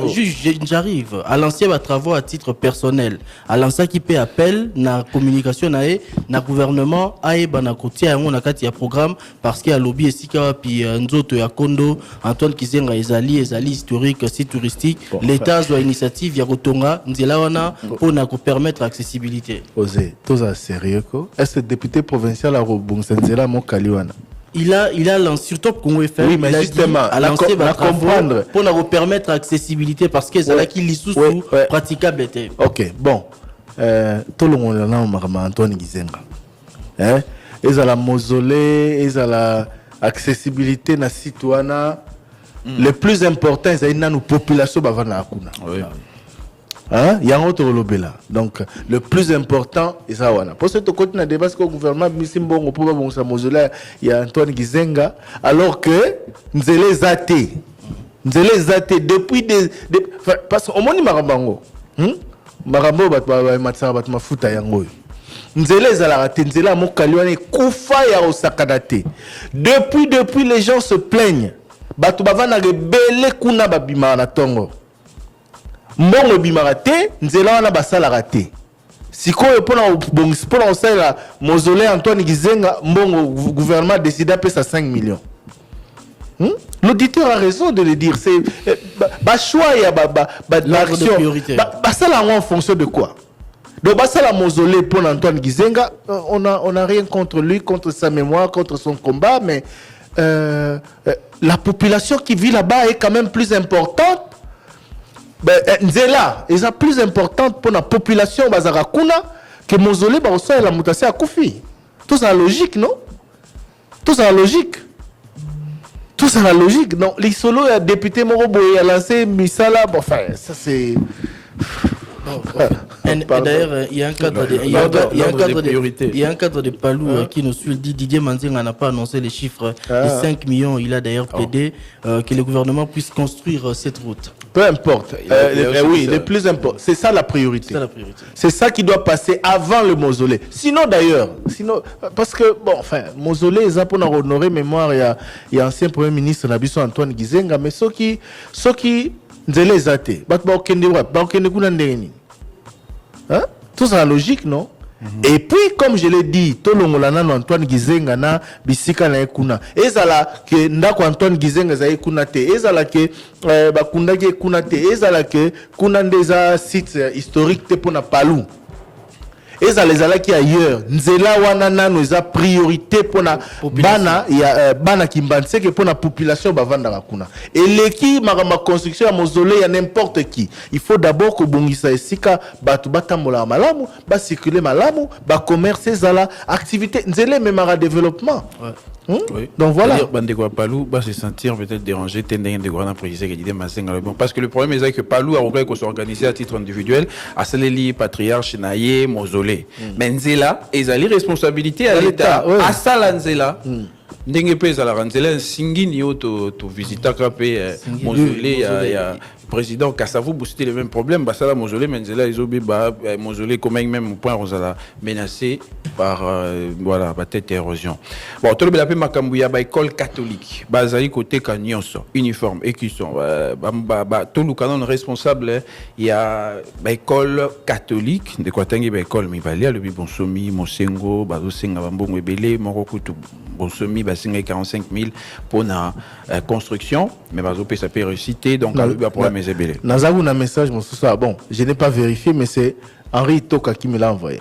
j'arrive, à l'ancien va travaux à titre personnel. À l'ancien qui peut appel, na communication na gouvernement, aé bana côté à mon akati ya programme parce qu'il y a lobby esika puis nzoto ya Kondo, Antoine Kizenga ezali historique, site touristique. L'État a initiative ya Rotonga, Nzela wana pour na permettre accessibilité. Osé, sérieux quoi? Est-ce que le député provincial a rebonsenzela mon Kaliwana? Il a lancé sur Top Congo FM. Oui, mais justement, a lancé comprendre pour nous permettre accessibilité parce que c'est là qu'il est sous praticable était. OK, bon. Tout le monde là on Antoine Gizenga. Et à la mausolée, et à la accessibilité na citoyenne. Le plus important c'est na nous population bavana akuna. Oui. Hein? Il y a un autre lobela. Donc, le plus important, c'est ça. Pour ce côté, on débat que le gouvernement Missimbo, on peut pas sa mausolée, il y a Antoine Gizenga, alors que nous les athées. Nous les athées depuis des. Parce qu'au moins, Marabango. Marambo, Matsara, Mafuta, Yango. Nous les raté, nous les Mokaliwane, Koufa, ya Osakadate. Depuis, les gens se plaignent. Batubavana, rebelle, Kuna, Babima, na Tongo. Mbongo bimarate nzela wana basala raté sikoyo pona osala mausolée Antoine Gizenga mbongo gouvernement décide à payer 5 millions. L'auditeur a raison de le dire, c'est choix ya l'action basala en fonction de quoi. Donc basala mausolée pour Antoine Gizenga, on a rien contre lui, contre sa mémoire, contre son combat, mais la population qui vit là-bas est quand même plus importante. Nzela est plus importante pour la population bazarakuna que mausolée baosa la mutation à Koufi. Tout ça la logique, non? Tout ça la logique. Tout ça la logique. Non, les solos a député Morobo a lancé Misala, bon, enfin ça c'est. D'ailleurs, il y a un cadre de Palou qui nous suit, dit Didier Manzinga n'a pas annoncé les chiffres de 5 millions. Il a d'ailleurs plaidé que le gouvernement puisse construire cette route. Peu importe. Oui, le plus important. C'est ça la priorité. C'est ça qui doit passer avant le mausolée. Sinon d'ailleurs, parce que, bon, enfin, mausolée, ils ont pour honorer mémoire, il y a ancien premier ministre Nabiso Antoine Gizenga, mais ceux qui Nzele Zate, tout ça logique, non? Et puis, comme je l'ai dit, tout le monde Antoine Gizenga na bisika na ekuna. Ezala que ndako Antoine Gizenga za ekuna te. Ezala que bakunda ke ekuna te. Ezala que kuna ndeza site historique te pona Palou. Ezala qui ailleurs. Nzela wana nano eza priorité pona bana ya bana kimbanse que pona population bavanda bakuna. Et leki ma construction à mausolée ya n'importe qui. Il faut d'abord que bongisa esika batu batambola malamu, ba circuler malamu, ba commerce ezala activité nzele memara développement. Oui. Donc voilà. Bandeko Palou va se sentir peut-être dérangé tending de gouvernement précisé que dit Mazenga bon parce que le problème est que Palou a reconnu qu'on s'organisait à titre individuel à Saleli patriarche Naye mausolée. Mais Nzela ezali responsabilité à l'État à Salanzela. Ndenge pesa la Nzela singini to visita kapé mausolée ya président Kassavou c'était le même problème bah ça la mausolée mais Nzela izobi ba mausolée comme même point rosala menacé par voilà peut-être érosion. Bon tout le monde makambu ya ba école catholique bazali côté kanyonso uniforme et qui sont tout le canon responsable il y a ba école catholique de quoi tangi ba école mibali le bonsomi mosengo bazo senga bambongo ebele morokutu bonsomi ba singa 45 000 pour la construction mais bazo pesa peut réussiter donc le problème est ebele. Nazavou un message mon soir bon je n'ai pas vérifié mais c'est Henri Toka qui me l'a envoyé.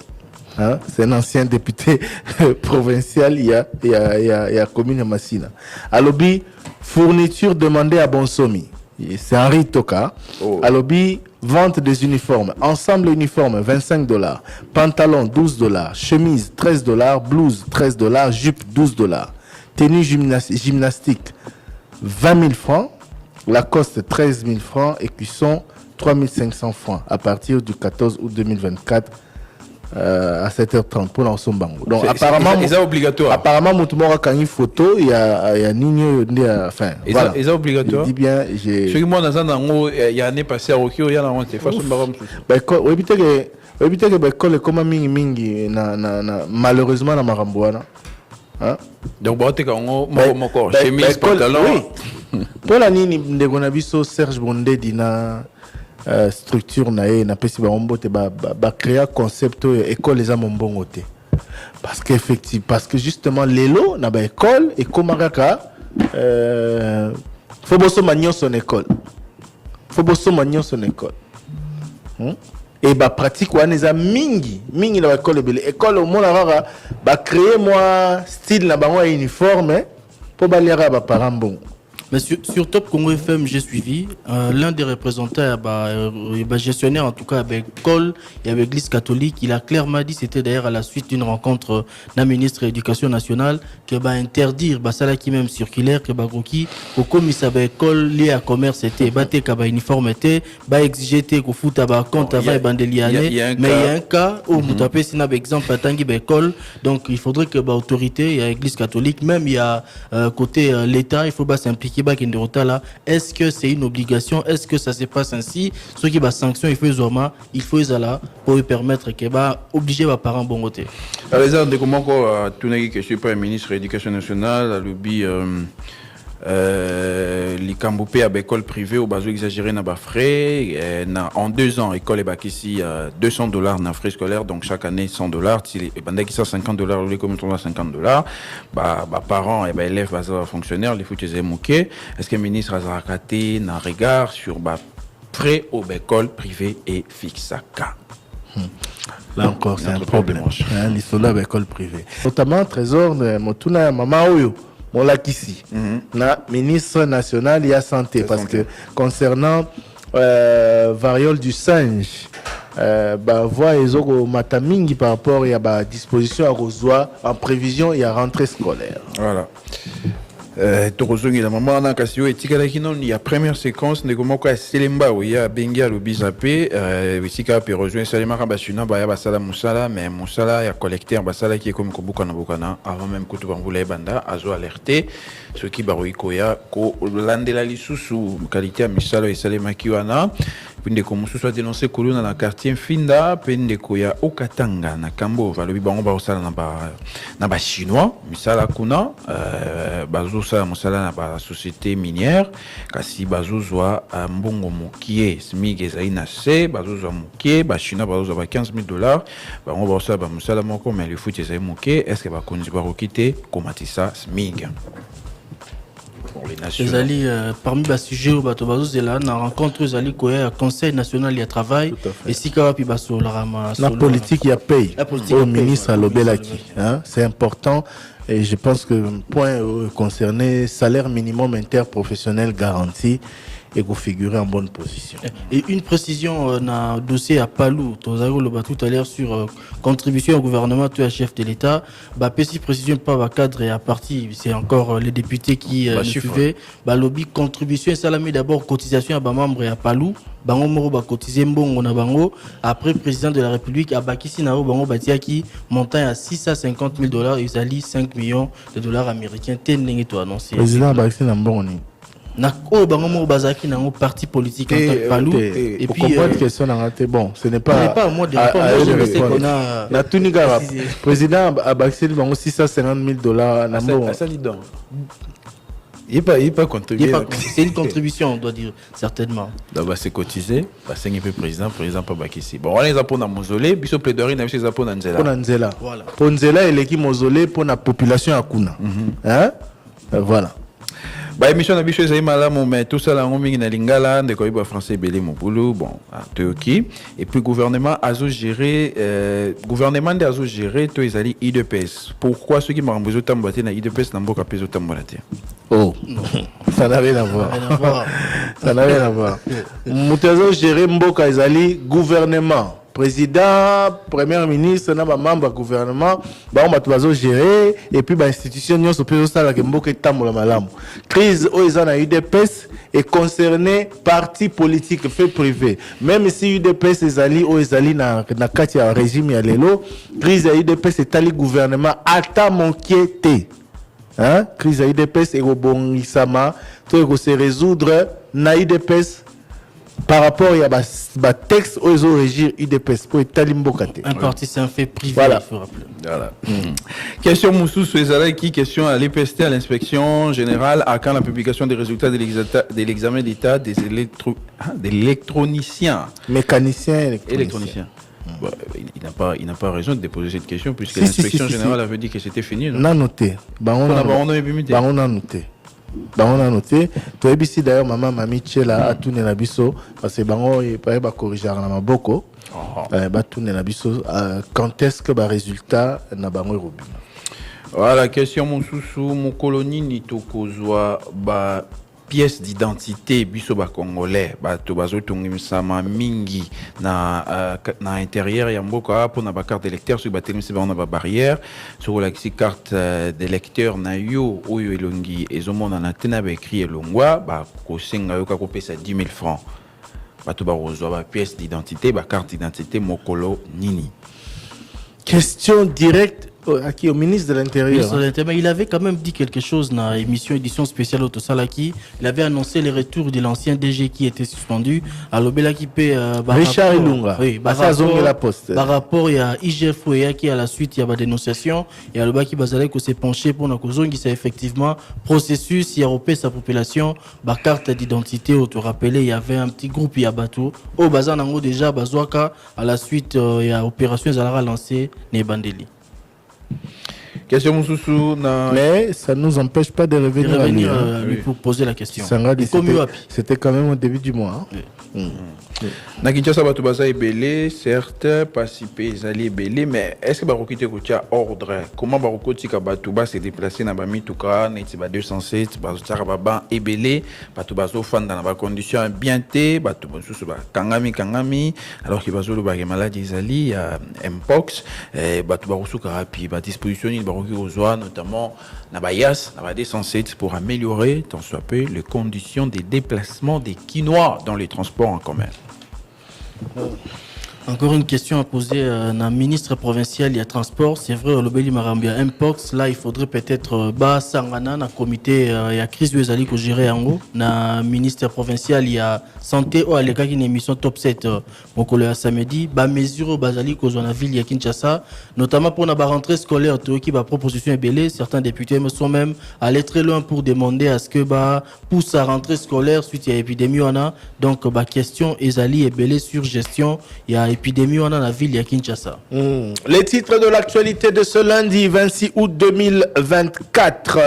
Hein? C'est un ancien député provincial il y a commune Massina. À l'objet fourniture demandée à Bonsomi. c'est Henri Toka. À lobby, vente des uniformes. Ensemble uniforme, $25. Pantalon, $12. Chemise, $13. Blouse, $13. Jupe, $12. Tenue gymnastique, 20 000 francs. Lacoste, 13 000 francs. Et cuisson, 3 500 francs. À partir du 14 août 2024. À 7h30 pour l'ensemble bango. Donc apparemment c'est obligatoire. Apparemment Moutoumora quand une photo il y a Nino enfin voilà. C'est obligatoire. Je dis bien j'ai ce que moi dans un il y a année passée à Rokio il y a la honte façon baram. Bah éviter que bah école comme mingi na malheureusement na maramboana. Hein? Donc bah te quand mon corps chemise pantalon. Pour la nini ndeko na biso Serge Bondé dina structure nae na pesi ba ombote ba créer concept école les amombongo te parce qu'effectivement parce que justement l'élo na ba école et comme kaka faut bosso magnon son école et ba pratique wana za mingi na école bele école au monde rara ba créer moi style na bango uniforme pour ba lira ba parents bon. Mais sur Top Congo FM, j'ai suivi l'un des représentants, gestionnaire en tout cas, avec l'école et avec l'église catholique. Il a clairement dit, c'était d'ailleurs à la suite d'une rencontre d'un ministre de l'Éducation nationale, qu'il va interdire, ça qui même circulaire, que Bagroki, au commissaire de l'école lié à commerce, c'était, uniforme, était, exiger, qu'on fout à compte, avant, bandeliane. Mais il y a un cas où, vous tapez, c'est un exemple, à Tanguy, l'école. Donc, il faudrait que l'autorité, il y a l'église catholique, même il y a côté l'État, il faut s'impliquer. Est-ce que c'est une obligation? Est-ce que ça se passe ainsi? Ceux qui va sanction, il faut là pour lui permettre qu'il va obliger les parents bon côté. Alors les gens comment tout n'est que je suis pas ministre de l'Éducation nationale, à l'obi les cambopés à l'école privée au bas exagéré n'a pas frais en 2 ans école est bac ici $200 dans frais scolaires donc chaque année $100 si pendant qu'ils sont $50 les communes sont $50 parents et élèves fonctionnaires les foutus et moqués est-ce que le ministre a raté un regard sur frais aux écoles privées et fixe à cas. Là encore c'est un problème l'histoire de l'école privée notamment trésor de Motuna Mama Oyo mon lac ici, na ministre national et à santé, parce que concernant variole du singe, voix et autres matamingi par rapport à disposition à Rosoa en prévision et à rentrée scolaire. Voilà. Torozongi la maman na kasio etikala kinon il y a première séquence de comment quoi Selemba où il y a Benga le bizapé etika pe rejoindre Salema Kabashuna ba ya basala musala mais musala ya collecteur basala qui est comme kobuka na bokana avant même que tout bambula banda azo alerté ce qui baroiko ya ko landela lisusu qualité à misala et Salema kiwana pinde ko mususu a dénoncé kolona na quartier Finda pinde ko ya Okatanga na Kambo va le bango ba osala na ba chinois misala kuna bazo ça musala na ba société minière kasi bazozwa mbongo mokie smig ezaina c bazozwa mokie ba chinois bazozwa ba $15,000 bango ba osala ba musala moko mais le foot ezai mokie est-ce que ba konzi ba rokite komatisa smig pour les nations parmi les sujets où la rencontre Zali Koya Conseil national du travail et si Kawapi Basso la politique y a paye au ministre à l'Obelaki c'est important et je pense que point concerné salaire minimum interprofessionnel garanti et vous figurez en bonne position. Et une précision dans le dossier à Palou, tout à l'heure sur contribution au gouvernement, tu es chef de l'État. Petit précision pas à cadre et à partie, c'est encore les députés qui suivaient. Lobby contribution, salamé d'abord cotisation à membre et à Palou. Bango moro ba cotiser mbongo na bango après président de la République à Bakisi na bango batiaki montant à $650,000 et Zali $5 millions américains tenenge to annoncé. Président Bakisi na mbongo ni na bango moro bazaki na parti politique en tant que Palou et puis comprendre question na raté bon ce n'est pas moi de répondre na tuniga président Bakisi bango $650,000 na mbongo ça dit donc il n'est pas contribué. C'est une contribution, on doit dire, certainement. C'est cotisé, c'est un peu président pas Bakissi. Bon, on les a pour la mausolée, puis au plaidoirie, on a les a pour Nzela. Pour Nzela. Voilà. Pour Nzela, il est mausolée pour la population à Kuna. Voilà. Émission na bicho ezali malamu mais tout ça là on mingi na lingala ndeko iba français belé mobulu bon toki et puis gouvernement azo gérer gouvernement de azo gérer to ezali IDPS pourquoi ceux qui m'ont besoin tamboter na IDPS na mboka peso tambolate oh Ça n'a rien à voir. Rien à voir. Ça n'a rien à voir. Moutazo géré Mboka Ezali, gouvernement. Président, premier ministre, na ba membre du gouvernement, ba on va gérer et puis ba institution nyo so peso sala ke Mboka tambola malamu. Crise o ezana UDPS est concerné parti politique fait privé. Même si UDPS ezali o ezali na kati ya régime ya lelo, crise ya UDPS etali gouvernement ata monkiete. Hein? Crise ya UDPS et rebondissement, tout que se résoudre na UDPS par rapport à texte aux régir UDPS pour étaler Mbokate. Un parti c'est un fait privé, Voilà. il faut rappeler. Voilà. Question Moussou Souezalaki, question à l'EPST, à l'inspection générale, à quand la publication des résultats de l'examen d'état des électroniciens. Mécanicien Électroniciens. Bah, il n'a pas raison de déposer cette question puisque Si, l'inspection si, générale avait dit que c'était fini. Non? On a noté. On a noté. On a noté. Tu as ici d'ailleurs maman Mami Tchela a tourné la biso parce que bango il pas corriger na maboko. Ba tourner la biso quand est-ce que ba résultat na bango robi. Voilà, question Moussou mon colonie ni tokozwa ba pièce d'identité biso ba congolais ba to bazo tongimsama mingi na intérieur ya mboka pour na ba carte d'électeur sur ba telimisi ba na ba barrière sur la carte d'électeur na yo oyo elongi ezomona na tena ba écrit elongwa ba ko senga yo ka ko pesa 10 000 francs ba to ba rozwa ba pièce d'identité ba carte d'identité mokolo nini. Question directe à qui au ministre de l'Intérieur. Mais il avait quand même dit quelque chose dans l'émission édition spéciale Autosalaki. Il avait annoncé les retours de l'ancien DG qui était suspendu. À l'Obelaki Richard Ilunga. Oui, par rapport il y a IGF qui à la suite il y a des dénonciations. Il y a le bas qui bazalek s'est penché pour nous qui c'est effectivement processus il y a repéré sa population. Ba carte d'identité au te rappeler il y avait un petit groupe il y a bateau. Au bazan nango déjà bazwaka à la suite il y a opération Zalara lancée ne bandeli. Question Moussou mais ça ne nous empêche pas de revenir à lui, pour poser la question. C'était quand même au début du mois. Hein? Na Kinshasa bato baza ebele certes participer ezali ebele mais est-ce que barokite kotia ordre comment barokoti ka bato ba se déplacer na ba mituka na iti ba 207 ba tsara ba ban ebele bato bazo fanda na ba conditions bien te bato bosusu ba kangami alors que bazo lo ba maladie ezali ya mpox bato barosuka rapi ba disposition il baroki ozwa notamment na ba yas na ba 207 pour améliorer tant soit peu les conditions des déplacements des Kinois dans les transports en commun. Encore une question à poser à la ministre provinciale du transport. C'est vrai, le Beli Marambia Mpox. Là, il faudrait peut-être Sangana, na comité, il y a crise de Zali que gérer en haut. Na ministre provincial, il y a santé ou à l'écart une émission top 7 au collège samedi. Ba mesure Bazali que dans la ville de Kinshasa, notamment pour la rentrée scolaire, qui va proposition belée. Certains députés sont même allés très loin pour demander à ce que pousse à rentrée scolaire suite à l'épidémie. Donc, question Ezali et belée sur gestion. Il y a épidémie dans la ville de Kinshasa. Les titres de l'actualité de ce lundi 26 août 2024.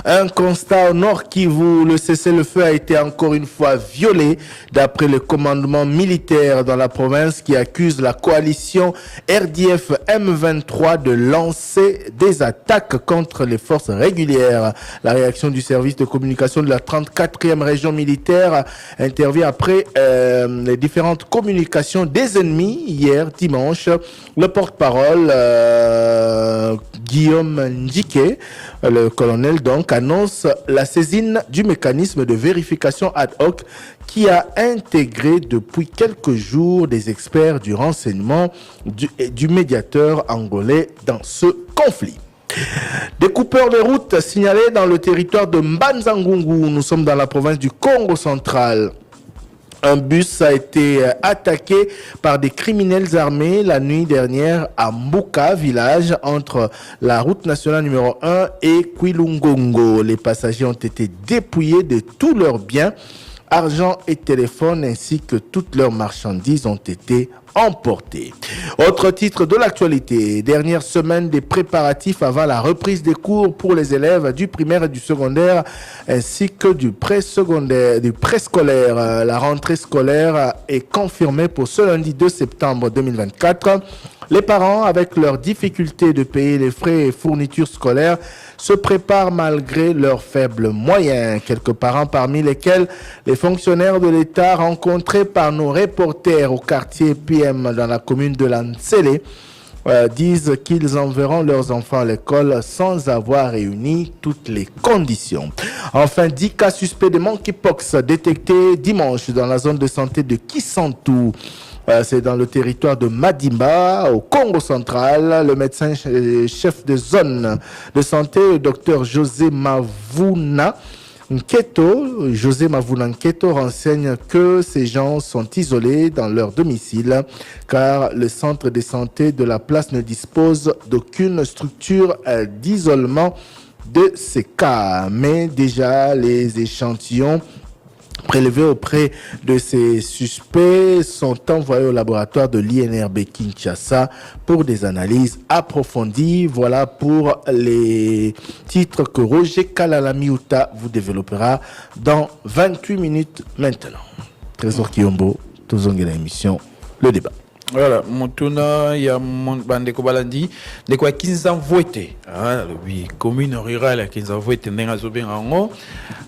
Un constat au Nord Kivu, le cessez-le-feu a été encore une fois violé d'après le commandement militaire dans la province qui accuse la coalition RDF M23 de lancer des attaques contre les forces régulières. La réaction du service de communication de la 34e région militaire intervient après les différentes communications des ennemis. Hier, dimanche, le porte-parole Guillaume Ndike, le colonel donc, annonce la saisine du mécanisme de vérification ad hoc qui a intégré depuis quelques jours des experts du renseignement du médiateur angolais dans ce conflit. Des coupeurs de route signalés dans le territoire de Mbanzangungu. Nous sommes dans la province du Congo central. Un bus a été attaqué par des criminels armés la nuit dernière à Mbuka, village entre la route nationale numéro 1 et Kwilungongo. Les passagers ont été dépouillés de tous leurs biens, argent et téléphone, ainsi que toutes leurs marchandises ont été emporté. Autre titre de l'actualité, dernière semaine des préparatifs avant la reprise des cours pour les élèves du primaire et du secondaire ainsi que du préscolaire. La rentrée scolaire est confirmée pour ce lundi 2 septembre 2024. Les parents, avec leurs difficultés de payer les frais et fournitures scolaires, se préparent malgré leurs faibles moyens. Quelques parents, parmi lesquels les fonctionnaires de l'État rencontrés par nos reporters au quartier PM dans la commune de Lansele, disent qu'ils enverront leurs enfants à l'école sans avoir réuni toutes les conditions. Enfin, 10 cas suspects de monkeypox détectés dimanche dans la zone de santé de Kisantu. C'est dans le territoire de Madimba, au Congo central. Le médecin chef de zone de santé, le docteur José Mavuna Nketo, renseigne que ces gens sont isolés dans leur domicile car le centre de santé de la place ne dispose d'aucune structure d'isolement de ces cas. Mais déjà, les échantillons prélevés auprès de ces suspects sont envoyés au laboratoire de l'INRB Kinshasa pour des analyses approfondies. Voilà pour les titres que Roger Kalalamiuta vous développera dans 28 minutes maintenant. Trésor Kiyombo, Tozongue la émission, le débat. Voilà, Montuna, il y a Bandeko Balandi, de quoi 15 ans voté. Oui, commune rurale, 15 ans voté, n'a pas bien en haut.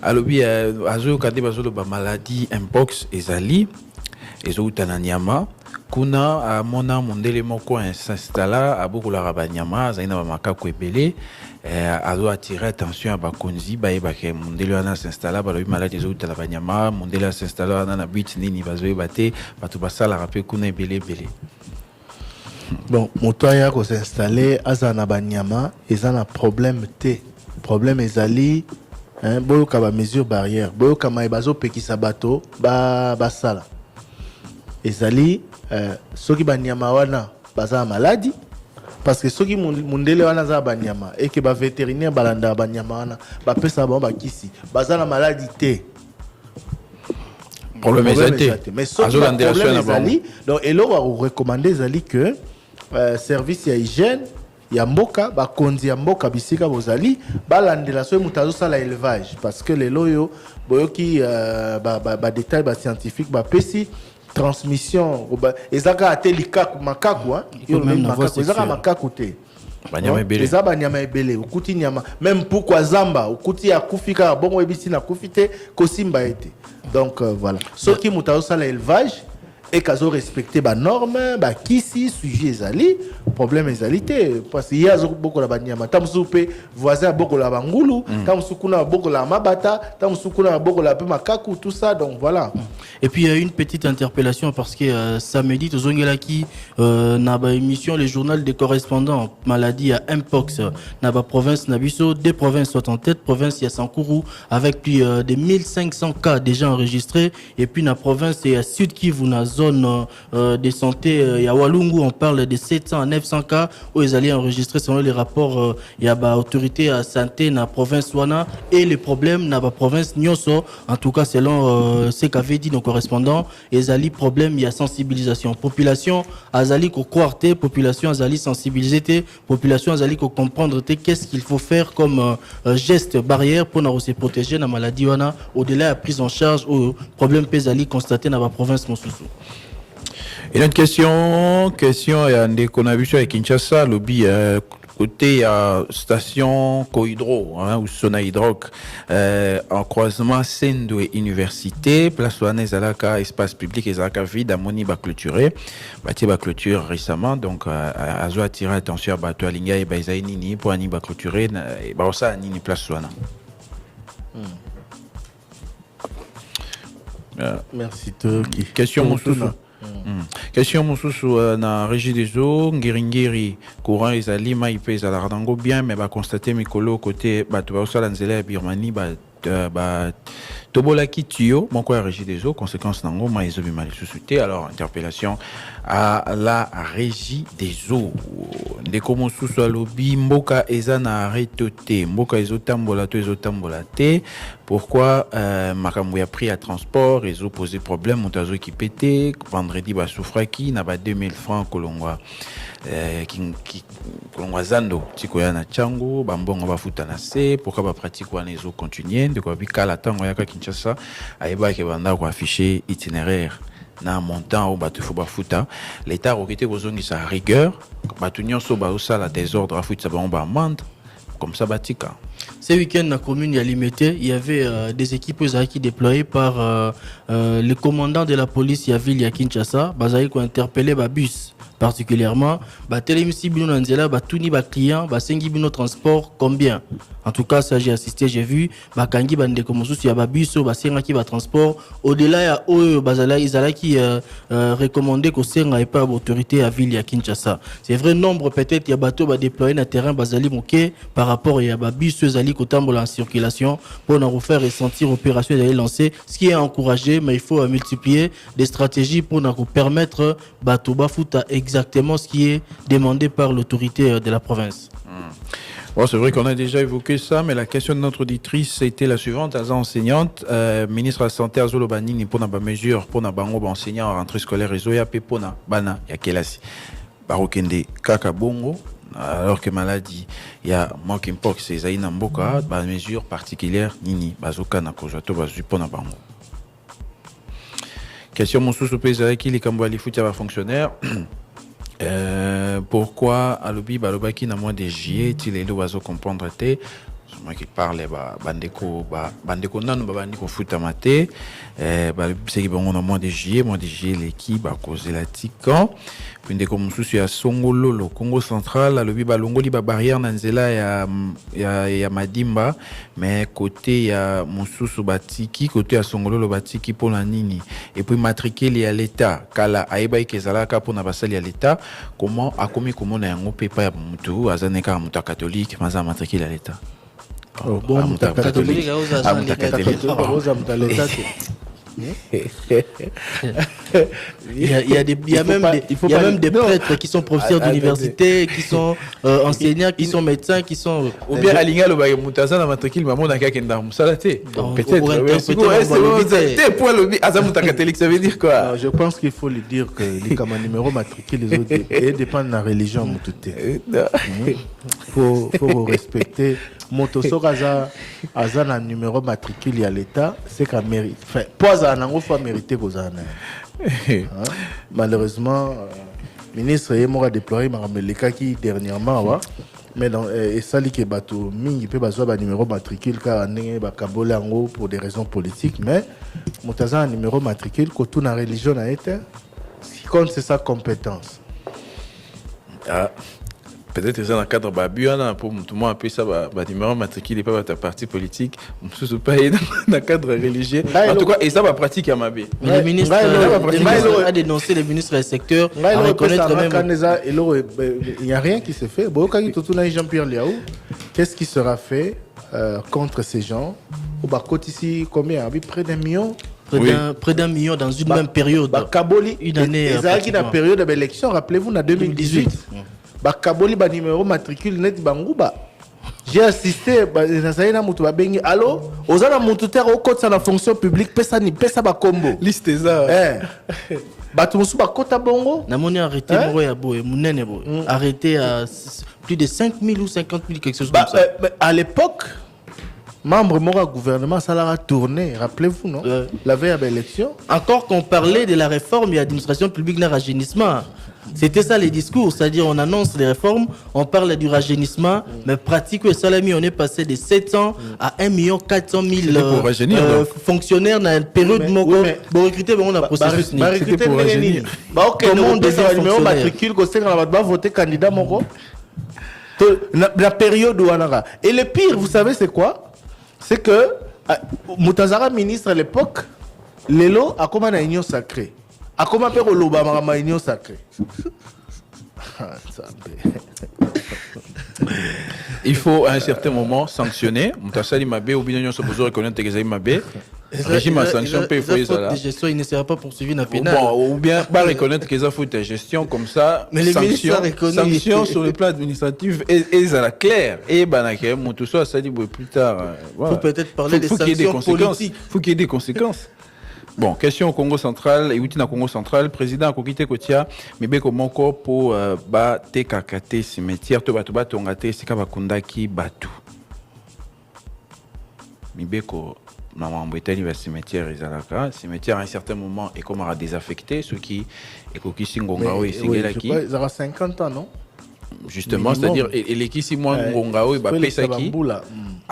Alors, oui, Azo Kade Bazolo, maladie, Mpox, Ezali, Ezo Tananyama, Kuna, à Mona, Mondele Moko, s'installa, à Bokola Rabanyama, Zaina Makako Ebele, Azo attirer attention à Bakonzi, Baebake, Mondele Ana s'installa, Balobi maladie, Ezo Talabanyama, Mondele s'installa, Ana Bit, Nini, Bazoe Bate, Batubasa, la rappel, Kuna Ebele, Bele. Bon, Motoya ko s'installer, Azana Banyama, Ezana problème T. Problème Ezali, boyo kaba mesure barrière, boyo kama ebazo pekisa bato, basala. Ezali, soki banyama wana baza maladie, parce que soki mundele wana za banyama, et que ba vétérinaire balanda banyama wana, ba pesa ba bakisi, baza la maladie T. Problème Ezali. Mais soki problème Ezali, donc et là on recommande Ezali que service ya hygiène ya mboka bakonzi ya mboka bisika bozali balandela so mutazo sala élevage parce que les loyo boyoki ba détail ba scientifique ba pesi transmission ezaka atelika makaku ezaka makaku te banyama ebele eza banyama ebele ukuti nyama même pourquoi zamba ukuti akufika bongo ebisi na kufite kosimba ete donc voilà soki mutazo sala élevage et qu'azo respecter ba norme ba kisi sujet ezali problème ezalité parce qu'il y a beaucoup la banyama tamsupe voisin beaucoup la bangulu tamsukuna beaucoup la mabata tamsukuna beaucoup la makaku tout ça donc voilà. Et puis il y a une petite interpellation parce que samedi tozongela ki na ba émission le journal des correspondants maladie à Mpox na ba province na biso des provinces sont en tête province ya Sankuru avec plus de 1500 cas déjà enregistrés et puis na province ya Sud Kivu na zone de santé ya Walungu on parle de 700 à 900 cas où ils allaient enregistrer selon les rapports ya ba autorité à santé na province wana et les problèmes na ba province Nyoso en tout cas selon ce qu'avait dit nos correspondants ils allaient problème il y a sensibilisation population azali ko quarté population azali sensibiliser population azali ko comprendre qu'est-ce qu'il faut faire comme geste barrière pour se protéger na maladie wana au-delà de la prise en charge au problème pesali constaté dans la province Mosusu. Et une question et qu'on a vu sur Kinshasa, lobby côté station Cohydro ou Sona Hydroc en croisement Sendwe Université, place Ouanez Alaka espace public et Zalaka vide à Moni ba clôturé, bâti ba clôture récemment donc azo attirer attention à bateau Alinga et Baizaï Nini pour ani ba clôturé et ba ça Nini place Ouana. Merci Toki. Question Moussousou. Question Moussousou na régie des eaux Ngiringiri courant ezali mai pe ezala rango bien mais ba constater mikolo côté bato ba osala nzela ya Birmanie ba Tobolaki Tio, mon quoi régie des eaux, conséquence nango, ma isobi mali sous-souté. Alors, interpellation à la régie des eaux. Ndeko sous lobby, mboka ezana arrêté, mboka ezotambola te. Pourquoi makambo ya prix à transport, ils ont posé problème, on tazo qui pétait, vendredi ba soufraki, na ba 2000 francs kolongwa. Kolongwa zando, tikoya na chango, bambongo ba futa na se, pourquoi ba pratique wana ezo continuer, de quoi bikala tango yaka Kinshasa, ayeba ke banda ko afficher itinéraire. Na montant au batu fo bafuta l'état roquité bozongi sa rigueur batu nyonso ba osala désordre a futa ba amende comme ça batika. Ce week-end dans la commune Limité, il y avait des équipes qui déployées par le commandant de la police de la ville de Kinshasa, qui ont interpellé le bus particulièrement. Télémissi bino nanzela, tuni client, sengi bino transport, combien? En tout cas, ça j'ai assisté, j'ai vu, kangi bande comme sous ya bus, senga qui va transport. Au-delà ya bazala izala qui recommandé que senga et pas autorité à ville de Kinshasa. C'est vrai nombre peut-être il y a bateau déployé dans terrain bazali moké par rapport à bus zali kotambola en circulation pour nous refaire ressentir opération d'aller lancer, ce qui est encouragé, mais il faut multiplier des stratégies pour nous permettre bateau bafuta exactement ce qui est demandé par l'autorité de la province. Bon, c'est vrai qu'on a déjà évoqué ça, mais la question de notre auditrice était la suivante. Aza enseignante, ministre de la Santé Azolo Banini pour na mesure pour na bango enseignant en rentrée scolaire et zoya pe pona bana ya kelasi. Barokende kaka bongo alors que maladie il y a monkeypox c'est zaina mboka ba mesure particulière nini bazoka na kozato bazu pona bango. Question mon sous pesa qui les kambali futia ba fonctionnaire. Pourquoi alobi balobaki na mois de juillet il est doit comprendre té moi qui parle bandeko nanu bandeko futa maté c'est bon au mois de juillet l'équipe a causé la tikan puis ndeko mususu ya Songololo Congo central alobi balongoli ba barrière na nzela ya Madimba mais côté ya mususu batiki côté ya Songololo batiki pour la nini et puis matriculer à l'état kala aiba ikezalaka pour na basali ya l'état comment na yango pepa ya mutu azaneka mutu catholique maza matriculer à l'état. Bon, catholique, il y a même des prêtres qui sont professeurs d'université, qui sont enseignants, qui sont médecins, qui sont ou bien alinga le baye mutaza na matricule maman na kakenda musalate peut-être pour le azamuta catholique ça veut dire quoi? Je pense qu'il faut lui dire que les comme numéro matricule les autres dépendent de la religion mutute. Faut respecter motosoka aza na numéro matricule à l'état c'est qu'à mérite enfin pas à nango faut mériter kozana. Malheureusement ministre Yemora déployé mameleka qui dernièrement wa mais dans et sali ke bato mingi pe bazwa ba numéro matricule ka ndenge ba kabola ngo pour des raisons politiques mais motaza numéro matricule ko tout na religion na été ce qui compte c'est sa compétence. Peut-être que c'est dans le cadre de pour tout le monde appeler ça numéro matricule et pas ta parti politique, je pas dans le cadre religieux. En tout cas, et ça va pratique à ma vie. Mais le ministre a dénoncé les ministres du secteur à reconnaître même. Il n'y a rien qui se fait. Jean-Pierre Liaou, qu'est-ce qui sera fait contre ces gens? Au Bakot ici, combien? Près d'un million? Près d'un million dans une même période. Une année. Dans la période d'élection, rappelez-vous, en 2018. Bakaboli ba numéro matricule net banguba. J'ai assisté na mutu ba bengi allo ozana mutu terre au côté na fonction publique pesa ni pesa ba combo liste ça batu musu ba kota bongo na moni arrêté moro ya boye munene boye arrêté à plus de 5000 ou 50 000 quelque chose comme ça. À l'époque membre mora gouvernement ça l'a tourné, rappelez-vous non la veille à l'élection encore qu'on parlait de la réforme de l'administration publique na rajeunissement. C'était ça les discours, c'est-à-dire on annonce les réformes, on parle du rajeunissement, mais pratique au Salami, on est passé de 700 à 1 400 000 fonctionnaires dans une période pour recruter on a processus. Recruter comment on devient numéro matricule que c'est quand on va voter candidat moko la période où on a. Et le pire, vous savez c'est quoi? C'est que Moutazara ministre à l'époque, Lelo a comme une union sacrée. A comment faire l'Obama ma union sacrée. Il faut à un certain moment sanctionner. Moutasali Mabé, ou bien on besoin reconnaître que Mabé. Régime à sanction peut faut ça. De gestion, il ne sera pas poursuivi dans le pénal. Bon, ou bien pas reconnaître que ça faut de gestion comme ça. Mais les ministres sanctions sur le plan administratif et ça la claire. Et banaké, mon tout ça, ça dit plus tard. Il faut peut-être parler des sanctions politiques. Faut qu'il y ait des conséquences. Bon, question au Congo central, et outil Congo central, président Kokite Kotia, mais comment pour ba te kakate cimetière, to batu batu ngate sika bakundaki batu. Mibeko na mambetani va cimetière ezalaka, cimetière à un certain moment est comme à désaffecté, ceux qui ekoki singongao et singelaki. Ils aura 50 ans, non? Justement, c'est-à-dire et qui si moi ngongao et ba pesaki.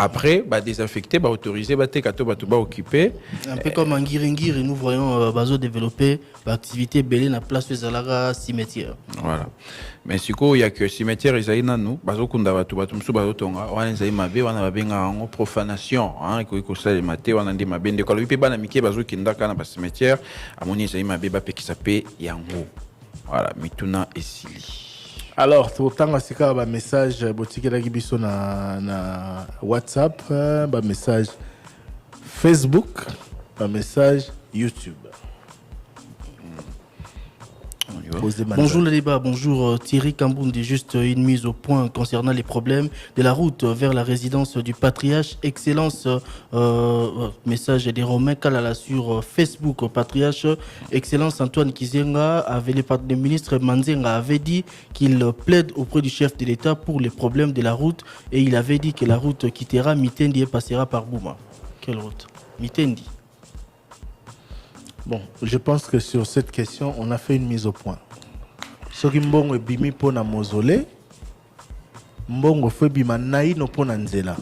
Après, désaffecté, autorisé, occupé. Un peu comme en Giringiri, nous voyons Bazo développer l'activité belée dans la place de Zalara cimetière. Voilà. Mais si il y a que cimetière, ils ont nous, Bazo Kunda Batu, Batumsu Bazo Tonga, on a des mabé, on a une profanation, hein, qu'on ça les maté, on a des mabé, de quand le pipa n'a miqué Bazo Kinda Kana bas cimetière, à mon ils ont mabé, qui s'appelle Yango. Voilà, Mituna et Sili. Alors, autant que c'est un message boutique na WhatsApp, un message Facebook, un message YouTube. Bonjour le débat, bonjour Thierry Kambundi, juste une mise au point concernant les problèmes de la route vers la résidence du patriarche. Excellence, message des Romains Kalala sur Facebook, patriarche. Excellence Antoine Kizenga, avec le ministre Manzenga, avait dit qu'il plaide auprès du chef de l'État pour les problèmes de la route et il avait dit que la route quittera Mitendi et passera par Bouma. Quelle route? Mitendi. Bon, je pense que sur cette question, on a fait une mise au point. Ce qui mbongo est bimi pour na mausolée, mbongo fait bima naïno pour na nzela.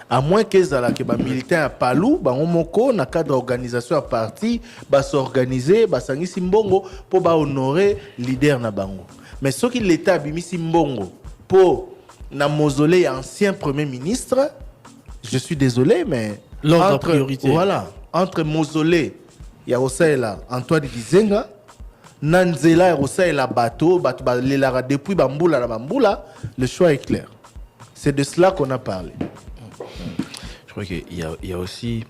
À moins que zala que ba militaire à Palou, ba omoko na cadre d'organisation à parti, ba s'organiser, ba sangisi mbongo pour ba honorer leader na bango. Mais ce qui l'État bimi si mbongo pour na mausolée ancien premier ministre, je suis désolé, mais l'ordre priorité. Voilà, entre mausolée il y a aussi Antoine Gizenga, Nanzela et aussi la bateau, depuis Bamboula la Bamboula, le choix est clair. C'est de cela qu'on a parlé. Je crois qu'il y a aussi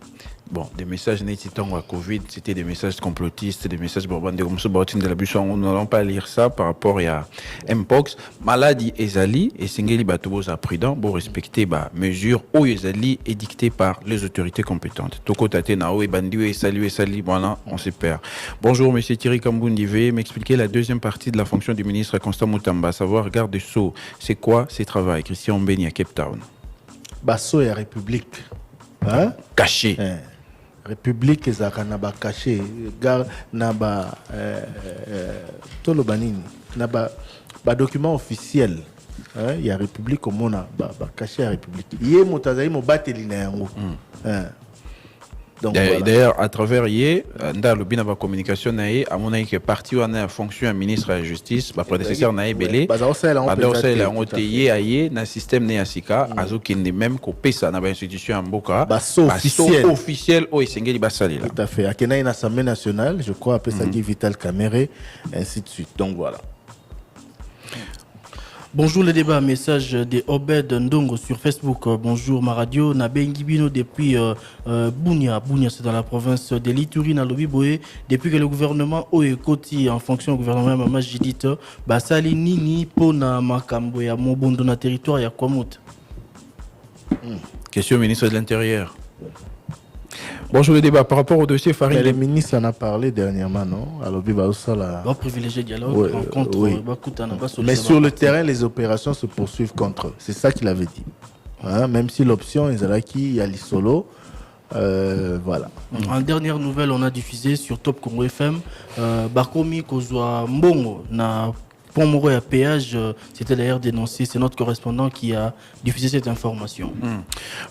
des messages nécessitant à Covid, c'était des messages complotistes, des messages de la buisson. Nous n'allons pas lire ça par rapport à Mpox. Maladie Ezali et Singeli Batobos à prudent pour respecter les mesures où Ezali est dictée par les autorités compétentes. Toko Tate Nao et Bandi et Sali, voilà, on se perd. Bonjour, monsieur Thierry Kambundi, veuillez m'expliquer la deuxième partie de la fonction du ministre Constant Moutamba, savoir garde-sceaux. C'est quoi ces travaux? Christian Mbeni à Cape Town. Basso et République. Hein? Caché. République ezaka na ba caché gar na ba tolo banini na ba document officiel il y a République au mona ba caché à République yé motazali mo bateli na yango donc d'ailleurs à travers yé nda lobi na ba communication na yé à mon avis que parti on a fonction un ministre de la justice ba prédécesseur na belé ba la on yé ayé na système né asika azo kende même ko pesa na ba institution en boka ba officiel o esengeli ba salila tout à fait akena une assemblée nationale je crois après ça dit Vital Caméré ainsi de suite donc voilà. Bonjour le débat, message de Obed Ndongo sur Facebook. Bonjour ma radio, Nabengi Bino depuis Bounia. Bounia c'est dans la province de l'Ituri, na Lobiboé. Depuis que le gouvernement Oekoti en fonction du gouvernement Mama Jidite, Basali Nini Pona Makambo ya Mobondo na territoire ya Kwamut. Question au ministre de l'Intérieur. Bonjour le débat par rapport au dossier Farine. Le ministre en a parlé dernièrement, non? Alors, on privilégier dialogue, rencontre, oui. Mais sur le terrain, les opérations se poursuivent contre eux. C'est ça qu'il avait dit. Hein? Même si l'option est Zalaki, Yalisolo, voilà. En dernière nouvelle, on a diffusé sur Top Congo FM, Bakomi Kozwa Mbongo na Pont Moro à péage, c'était d'ailleurs dénoncé. C'est notre correspondant qui a diffusé cette information.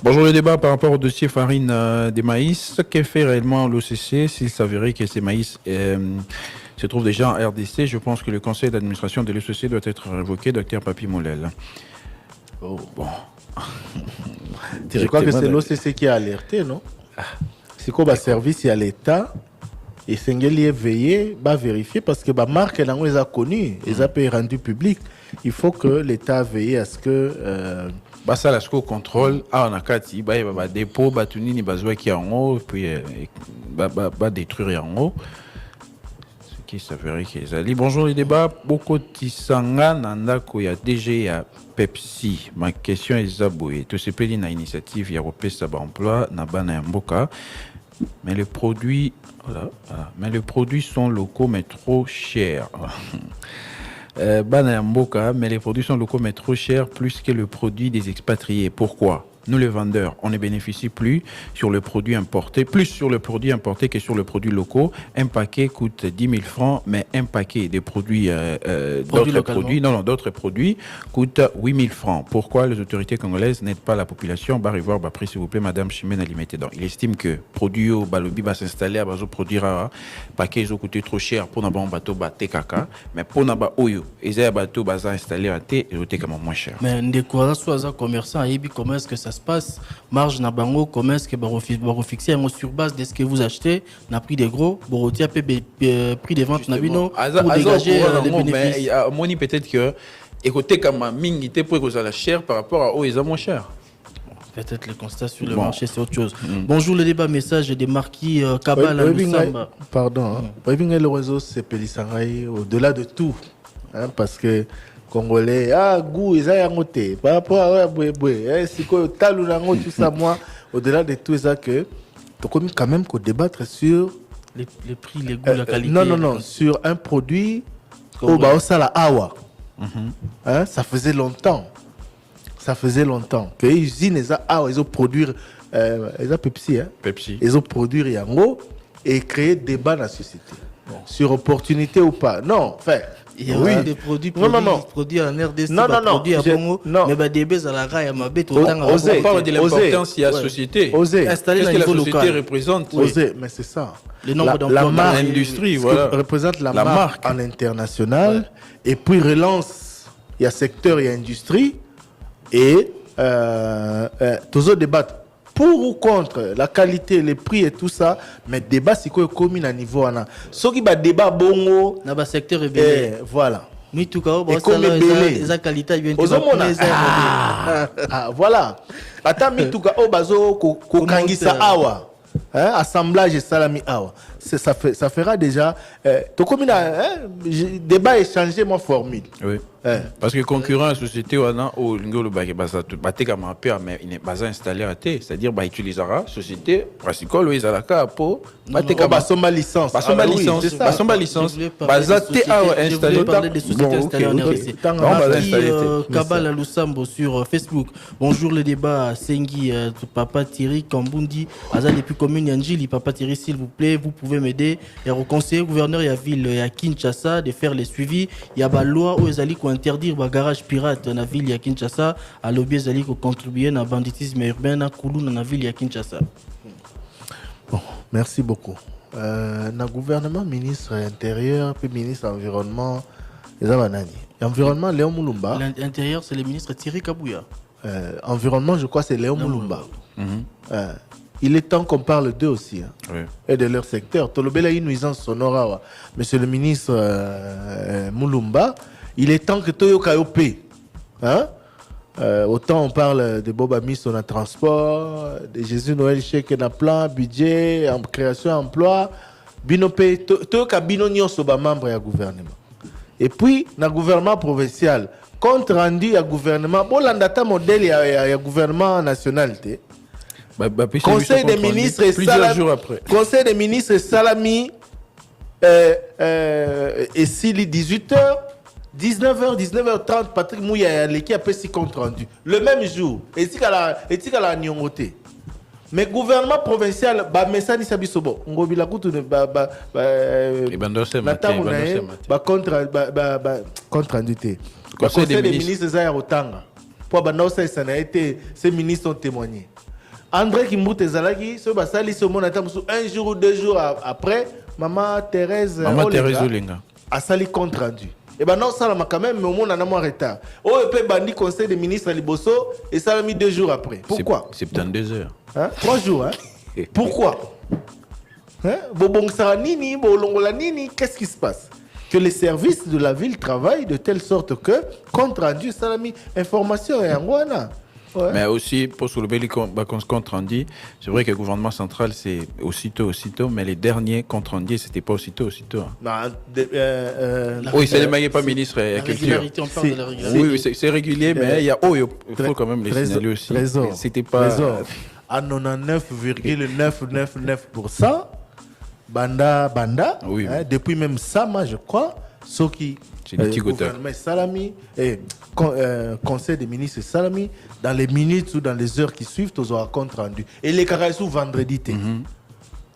Bonjour le débat par rapport au dossier farine des maïs. Que fait réellement l'OCC s'il s'avérait que ces maïs se trouvent déjà en RDC? Je pense que le conseil d'administration de l'OCC doit être révoqué, Dr Papi Molel. Oh, bon. Je crois que c'est l'OCC qui a alerté, non? C'est quoi le service à l'État? Et Sengeli est veillé, va vérifier parce que la marque elle a connu, ils ont rendu public. Il faut que l'État veille à ce que ça la contrôle on a kati ba dépôt ba tunini bazwa qui en haut puis ba détruire en haut ce qui s'avérait qu'ils allaient. Bonjour les débats beaucoup tisanga nandako ya DG ya Pepsi. Ma question est zaboué tout ce pays na initiative ya repesa ba emploi na bana ya mboka. Mais les produits, mais les produits sont locaux mais trop chers. Mais les produits sont locaux mais trop chers plus que le produit des expatriés. Pourquoi? Nous les vendeurs, on ne bénéficie plus sur le produit importé, plus sur le produit importé que sur le produit locaux. Un paquet coûte 10 000 francs, mais un paquet de produits, d'autres produits coûte 8 000 francs. Pourquoi les autorités congolaises n'aident pas la population? Revoir, prix s'il vous plaît, Madame Chimène Alimete. Il estime que produit au balobi va s'installer à bazo produire paquet ils ont coûté trop cher pour n'avoir un bateau baté caca, mais pour n'avoir oyo, ils ont un bateau baza installé à thé et au moins cher. Mais des quoi soit commerçant, comment est-ce que ça se passe? Marge na bango, comment est-ce que vous fixez sur base de ce que vous achetez, na prix des gros, borotia prix de vente na bino pour dégager les bénéfices. Moni peut-être que écoutez comme mingi te pour que ça la cher par rapport à eux ils ont moins cher. Peut-être le constat sur le marché, c'est autre chose. Bonjour le débat, message des marquis Kabala Lusamba. Pardon, le réseau c'est Pélissangaï au-delà de tout, parce que Congolais, goût, ils ont noté. Par rapport à c'est quoi, tout ça, moi, au-delà de tout ça, que tu as quand même qu'on débattre sur les prix, les goûts, la qualité. Non, sur un produit au Baosala Awa. Ça faisait longtemps. Que les usines, ils ont produit, ils ont Pepsi. Ils ont produit Yango et créé débat dans la société. Sur opportunité ou pas. Non, enfin. Il y a des produits produits en RDC, produits à Congo, mais des baies à la raille à ma bête. On parle de l'importance de la société. Installer la société représente. Mais c'est ça. Le nombre d'emplois dans l'industrie, voilà. Représente la marque en international. Et puis relance, il y a secteur, il y a industrie. Et toujours débattre pour ou contre la qualité, les prix et tout ça, mais débat c'est quoi commun à niveau là. Ce qui va débat bongo na ba secteur est voilà. Ni tout cas bon ça la qualité vient de voilà. Ata mi tout cas bazo ko kangisa awa. Assemblage salami awa. Ça fera déjà to commun débat échangé mon formule. Oui. Parce que concurrent à société wana au ngolo ba bateka mapia mais il n'est pas installé à thé, c'est-à-dire ba utilisera société principale ou izalaka po bateka ba somba licence bazate a installé parler des sociétés installées en RDC. Kabala Lusambo sur Facebook. Bonjour le débat Sengi Papa Thierry Kambundi aza depuis commune Yanjili. Papa Thierry s'il vous plaît, vous pouvez m'aider et conseiller gouverneur ya ville ya Kinshasa de faire les suivis. Il y a ba loi où ezali interdire le garage pirate dans la ville de Kinshasa, à l'objet de contribuer à banditisme urbain dans la ville de Kinshasa. Bon, merci beaucoup. Le gouvernement, ministre intérieur, puis ministre environnement, environnement, Léon Moulumba. L'intérieur, c'est le ministre Thierry Kabouya. Environnement, je crois, c'est Léon Moulumba. Il est temps qu'on parle d'eux aussi, et de leur secteur. Tolobela une nuisance sonore. Monsieur le ministre Moulumba, il est temps que Toyo Kayopé. Autant on parle de Boba Mis sur le transport, de Jésus Noël Chèque na plan, budget, en création d'emploi. Binopé, Toyo Kabino Nyonso ba membre du gouvernement. Et puis, dans le gouvernement provincial, compte rendu à gouvernement, bon, l'andata modèle, il y a gouvernement national. Conseil des ministres et Conseil des ministres Salami et Sili 18h. 19h30, Patrick Mouya qui a fait 6 comptes rendus. Le même jour, et si qu'à la Nyongote. Mais gouvernement provincial, message Sabisobo, Ngobila Koutou, contre rendu. Conseil des ministres Zaya Otanga. Pour Banosa et été, ces ministres ont témoigné. André Kimboute Zalagi, ce Basali, ce monde un jour ou 2 jours après, Maman Thérèse Olinga a sali compte rendu. Et ben non, ça l'a quand même, mais au monde en a moins retard. Oh, et puis bandi conseil des ministres à Liboso, et ça l'a mis 2 jours après. Pourquoi? 72 heures. 3 jours, hein? Pourquoi? Hein? Bobongsa nini, bolongola nini, qu'est-ce qui se passe? Que les services de la ville travaillent de telle sorte que, compte rendu, salami, information et angwana. Ouais. Mais aussi, pour soulever les comptes rendus, c'est vrai que le gouvernement central, c'est aussitôt, mais les derniers comptes rendus, c'était pas aussitôt. Hein. Non, Oui, c'est le pas ministre La et culture. régularité, on parle de la régularité. Oui, c'est régulier, mais il faut quand même les signaler aussi. Trésor. C'était pas... Trésor. À 99,999%, Banda, Oui, hein, depuis même Sama, je crois, ceux qui gouvernement Salami et conseil des ministres Salami, dans les minutes ou dans les heures qui suivent, tous aura compte rendu. Et les carrés sont vendredi.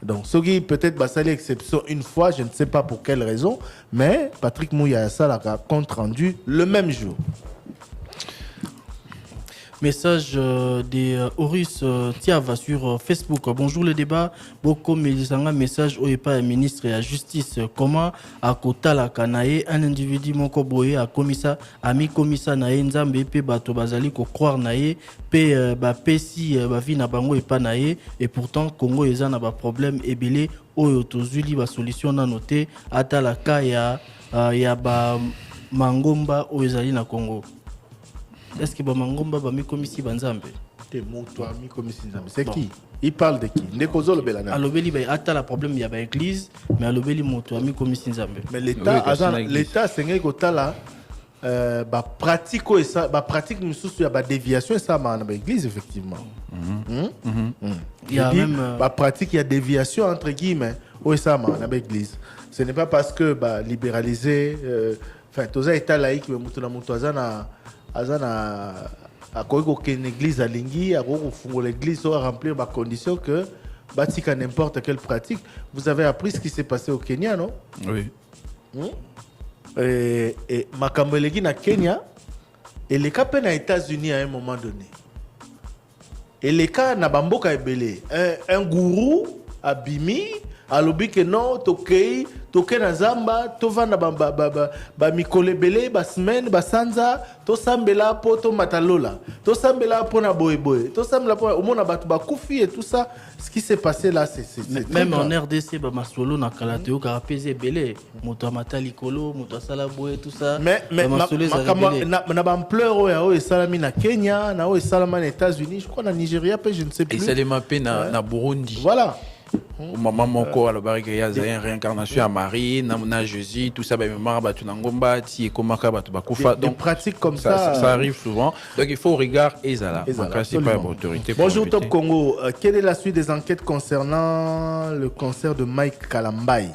Donc, ceux qui peut-être basali exception une fois, je ne sais pas pour quelle raison, mais Patrick Mouya a compte rendu le même jour. Message des Horus Tiava sur Facebook. Bonjour le débat. Beaucoup de message au EPA ministre et à justice. Comment à Kota la Kanae, un individu moko boye à komisa, ami komisa nae nzambe pe bato bazali ko croire nae pe ba pesi ba vi na bango epa nae et pourtant Congo eza na ba problème ebele oyo tozuli ba solution na noté ata la ka ya ba mangomba oyo ezali na Congo. Est-ce que Bamangomba ba mikomisi banzambe? C'est qui? Il parle de qui? Ndeko le Belana. Alobeli ba ata la problème ya ba église, mais alobeli moto ami komisi nzambe. Mais l'État c'est ngé kotala ba pratique et ça ba pratique misusu ya ba déviation ça ma ba église effectivement. Il y a même ba pratique il y a déviation entre guillemets ou ça ma ba église. Ce n'est pas parce que ba libéraliser enfin tous état laïque mais mutu na mutu azana à quoi qu'une église à Lingui, à quoi l'église doit remplir ma condition que batika n'importe quelle pratique. Vous avez appris ce qui s'est passé au Kenya, non? Oui. Et Makambelegi na Kenya, et les cas aux États-Unis à un moment donné. Et les cas na bamboka ebele, un gourou abimi, alobi que non, tokei na zamba, tovanda ba mikole bele, ba semaine, ba sanza, to sambela po to matalola, to sambela po na boy, to sambela po au mona batu ba kufi et tout ça. Ce qui s'est passé là, c'est même en RDC, ba masolo na kalateo karapeze bele, moto matali kolo, moto sala boy tout ça. Mais na ba ampleur ya o et salami na Kenya, na o et salama na États-Unis, je crois na Nigeria, je ne sais plus. Et ça les mappé na Burundi. Voilà. Maman moko alors barike ya une réincarnation à Marie na Jésus tout ça ba mémoire ba tunangomba ti e komaka ba bakufa donc pratique comme ça arrive souvent donc il faut regard ezala c'est pas autorité. Bonjour Top Congo, quelle est la suite des enquêtes concernant le concert de Mike Kalambai?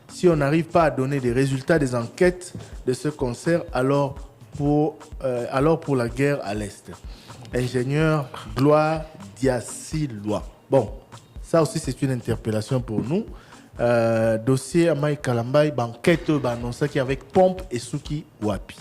Si on n'arrive pas à donner des résultats des enquêtes de ce concert, alors pour la guerre à l'Est. Ingénieur Gloire Diassilois. Bon, ça aussi, c'est une interpellation pour nous. Dossier à Mike Kalambai, enquête annoncé avec Pompe et Suki Wapi.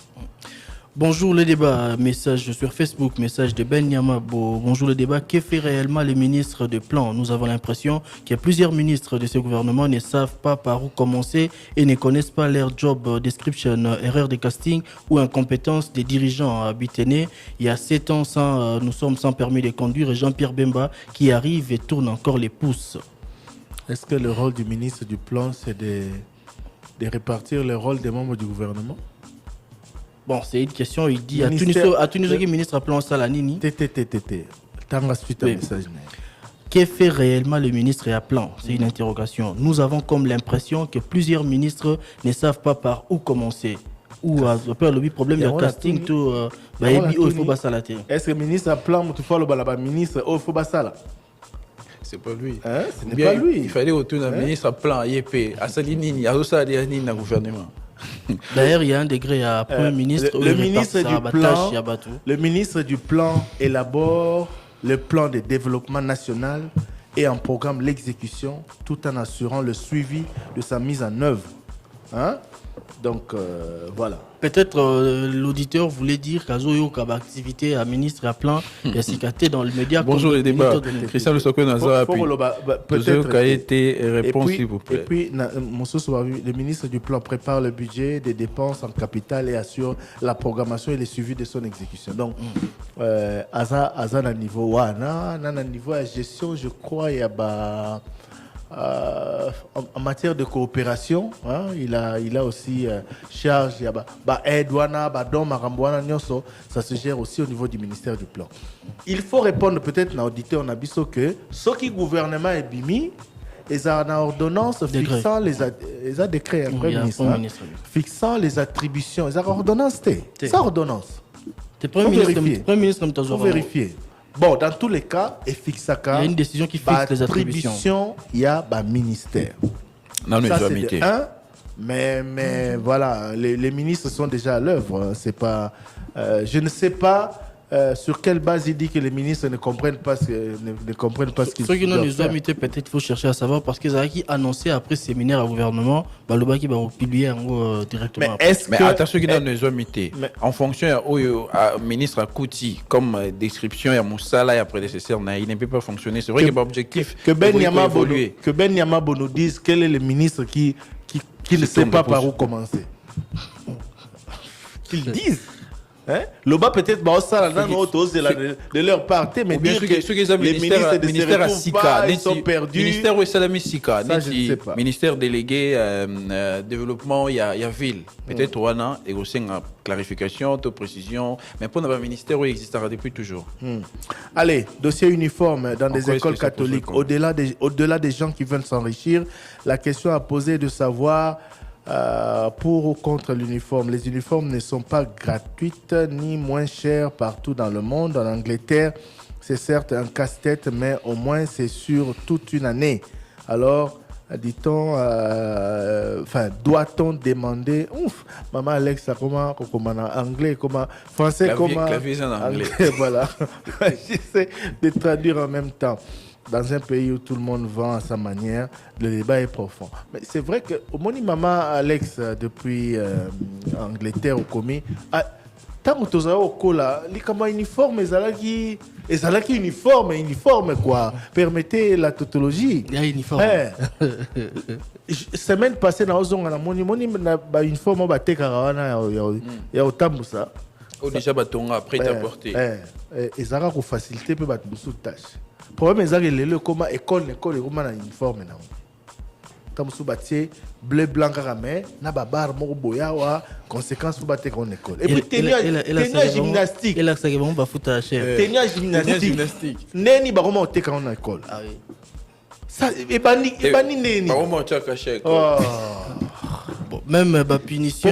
Bonjour le débat, message sur Facebook, message de Ben Yamabo. Bonjour le débat, que fait réellement les ministres de plan? Nous avons l'impression qu'il y a plusieurs ministres de ce gouvernement ne savent pas par où commencer et ne connaissent pas leur job description, erreur de casting ou incompétence des dirigeants Bitené. Il y a 7 ans, nous sommes sans permis de conduire et Jean-Pierre Bemba qui arrive et tourne encore les pouces. Est-ce que le rôle du ministre du plan, c'est de répartir le rôle des membres du gouvernement? Bon, c'est une question, il dit à Tunisie, ministre appelant ça la Nini. T'as suite un message. Que fait réellement le ministre et appelant? C'est une interrogation. Nous avons comme l'impression que plusieurs ministres ne savent pas par où commencer. Ou à le problème de casting, tout, il faut passer la télé. Est-ce que le ministre appelant, tu faut le ministre, il faut passer là? C'est pas lui. Hein? Ce n'est pas lui. Il fallait retourner un ministre appelant IEP, à Salinini, à Osadia, dans le gouvernement. D'ailleurs, il y a un degré à Premier ministre. Le ministre du plan élabore le plan de développement national et en programme l'exécution tout en assurant le suivi de sa mise en œuvre. Hein? Donc, voilà. Peut-être l'auditeur voulait dire qu'Azoyo Kaba activité à ministre à plan, il y a cicaté dans le média. Bonjour les débats. Christian Le Socon Nazar. Peut-être réponse s'il vous plaît. Et puis, le ministre du plan prépare le budget des dépenses en capital et assure la programmation et le suivi de son exécution. Donc, à niveau niveau de gestion, je crois, il y a en matière de coopération, hein, il a aussi charge, Edwana, Badon, Marambouana, Nyoso, ça se gère aussi au niveau du ministère du Plan. Il faut répondre peut-être à l'auditeur, on a dit que ce qui gouvernement est bimi, ils ont une ordonnance fixant les décrets, Premier ministre, fixant les attributions, ils ont ordonnance, c'est ordonnance. Premier ministre, faut vérifier. Bon, dans tous les cas, il y a une décision qui fixe les attributions. Il y a un ministère. Non, ça, c'est de un, mais voilà, les ministres sont déjà à l'œuvre. C'est pas, je ne sais pas sur quelle base il dit que les ministres ne comprennent pas ce qu'ils Ceux qui doivent nous faire. ont peut-être il faut chercher à savoir parce qu'ils ont annoncé après séminaire au gouvernement, le bas qui va publier directement. Mais attention qui nous ont mis en fonction au ministre à Kouti comme description et à Moussala et à prédécesseur, il ne peut pas fonctionner. C'est vrai qu'il n'y a pas objectif. Que Ben Yamabo nous dise quel est le ministre qui ne sait pas par où commencer. Qu'ils disent. Hein? Le bas peut-être de leur part, mais bien dire que les ministres de ministère à Sika, ils sont perdus. Ministère où est Salami Sika, Ça, je ne sais pas. ministère délégué développement, il y a ville. Peut-être Wana et aussi une clarification, de précision, mais pour un ministère où il existera depuis toujours. Allez, dossier uniforme dans des Pourquoi écoles est-ce que ça pose catholiques. problème? Au-delà des gens qui veulent s'enrichir, la question à poser est de savoir pour ou contre l'uniforme. Les uniformes ne sont pas gratuites ni moins chères partout dans le monde. En Angleterre, c'est certes un casse-tête, mais au moins c'est sur toute une année. Alors, dit-on, doit-on demander, maman Alexa, comment en anglais, comment français, comment clavier en anglais. Voilà, j'essaie de traduire en même temps. Dans un pays où tout le monde vend à sa manière, le débat est profond. Mais c'est vrai que au moins maman Alex depuis Angleterre au commis, tant que tu as au cola, les camas uniformes, ils uniforme quoi. Permettez la tautologie. Il y a uniforme. Semaine passée dans Ozonga na moni na uniforme ba tekarawana ya otambusa. Déjà batonga après t'apporter. Ils ont facilité peu battre sous tâche. Problème c'est que les comment école comment na uniforme na. Tamusu batie bleu blanc caramel na babar mo boya wa conséquence pour battre en école. Et puis tenue gymnastique. Et là ça vraiment pas foutre à cher. Tenue gymnastique. Neni ba comment te en école. Ah oui. Ça et bani neni. Ba comment tu as caché. Même punition.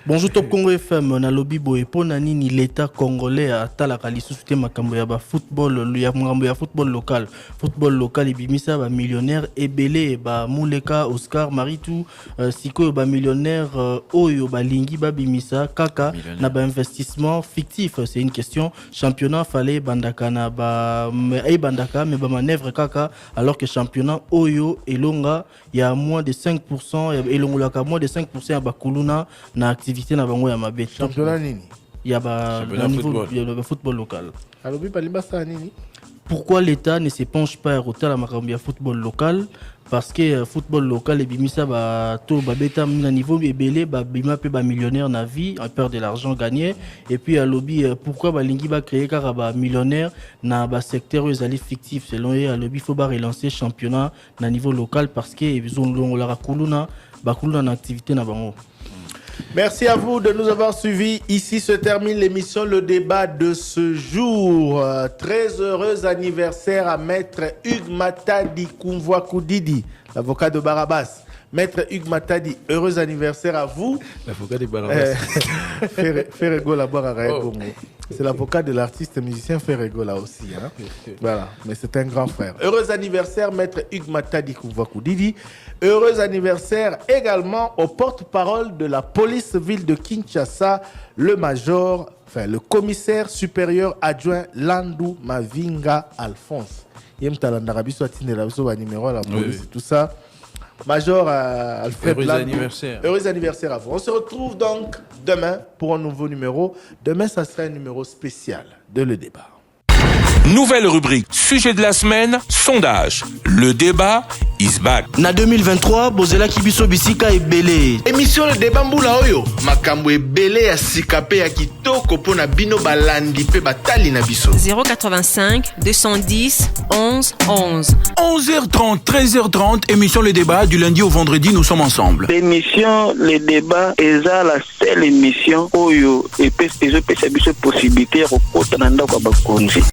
Bonjour Top Congo FM na lobby boy pona nini l'état congolais atalaka lisusu te makambo ya ba football ya football local ibimisa ba millionnaire ebele ba Muleka Oscar Maritou sikoyo ba millionnaire oyo ba lingi ba bimisa kaka na ba investissement fictif. C'est une question championnat fallait bandaka na ba bandaka mais ba manœuvre kaka alors que championnat oyo elonga il y a moins de 5% et l'ongolaka moins de 5% ya bakuluna na activité na bango ya mabe. Championnat nini? Il y a ba niveau de football local. Alors bi palimba ça nini? Pourquoi l'État ne se penche pas au la makambo ya football local? Parce que football local et bimisa ba to ba beta na niveau ebele ba bima pe ba millionnaire na vie a peur de l'argent gagné et puis à lobby pourquoi ba lingi ba créer car ba millionnaire na ba secteur aux alliés fictifs selon eux à lobby faut ba relancer championnat na niveau local parce que ils ont la kuluna ba kuluna na activité na bango. Merci à vous de nous avoir suivis. Ici se termine l'émission Le Débat de ce jour. Très heureux anniversaire à Maître Hugues Matadi Koumvoa Koudidi, l'avocat de Barabas. Maître Hugues Matadi, heureux anniversaire à vous. L'avocat de Barabas. Ferrego là-bas à Raïbongo. C'est l'avocat de l'artiste musicien Ferrego là aussi. Hein? Voilà, mais c'est un grand frère. Heureux anniversaire, Maître Hugues Matadi Koumvoa Koudidi. Heureux anniversaire également au porte-parole de la police ville de Kinshasa, le commissaire supérieur adjoint Landou Mavinga Alphonse. Yem talandarabi soit numéro la police tout ça. Major Alfred Heureux Landou. anniversaire. Heureux anniversaire à vous. On se retrouve donc demain pour un nouveau numéro. Demain, ça sera un numéro spécial de Le Débat. Nouvelle rubrique, sujet de la semaine, sondage. Le débat is back. Na 2023, Bozela Kibiso Bisika et Belé. Émission le débat mbula oyo. Makambo ebele ya sikape ya kitoko pona bino balandi pe batali na biso. 085 210 11 11. 11h30, 13h30, émission Le Débat, du lundi au vendredi, nous sommes ensemble. L'émission Le Débat est la seule émission oyo et peut possibilité de rencontrer dans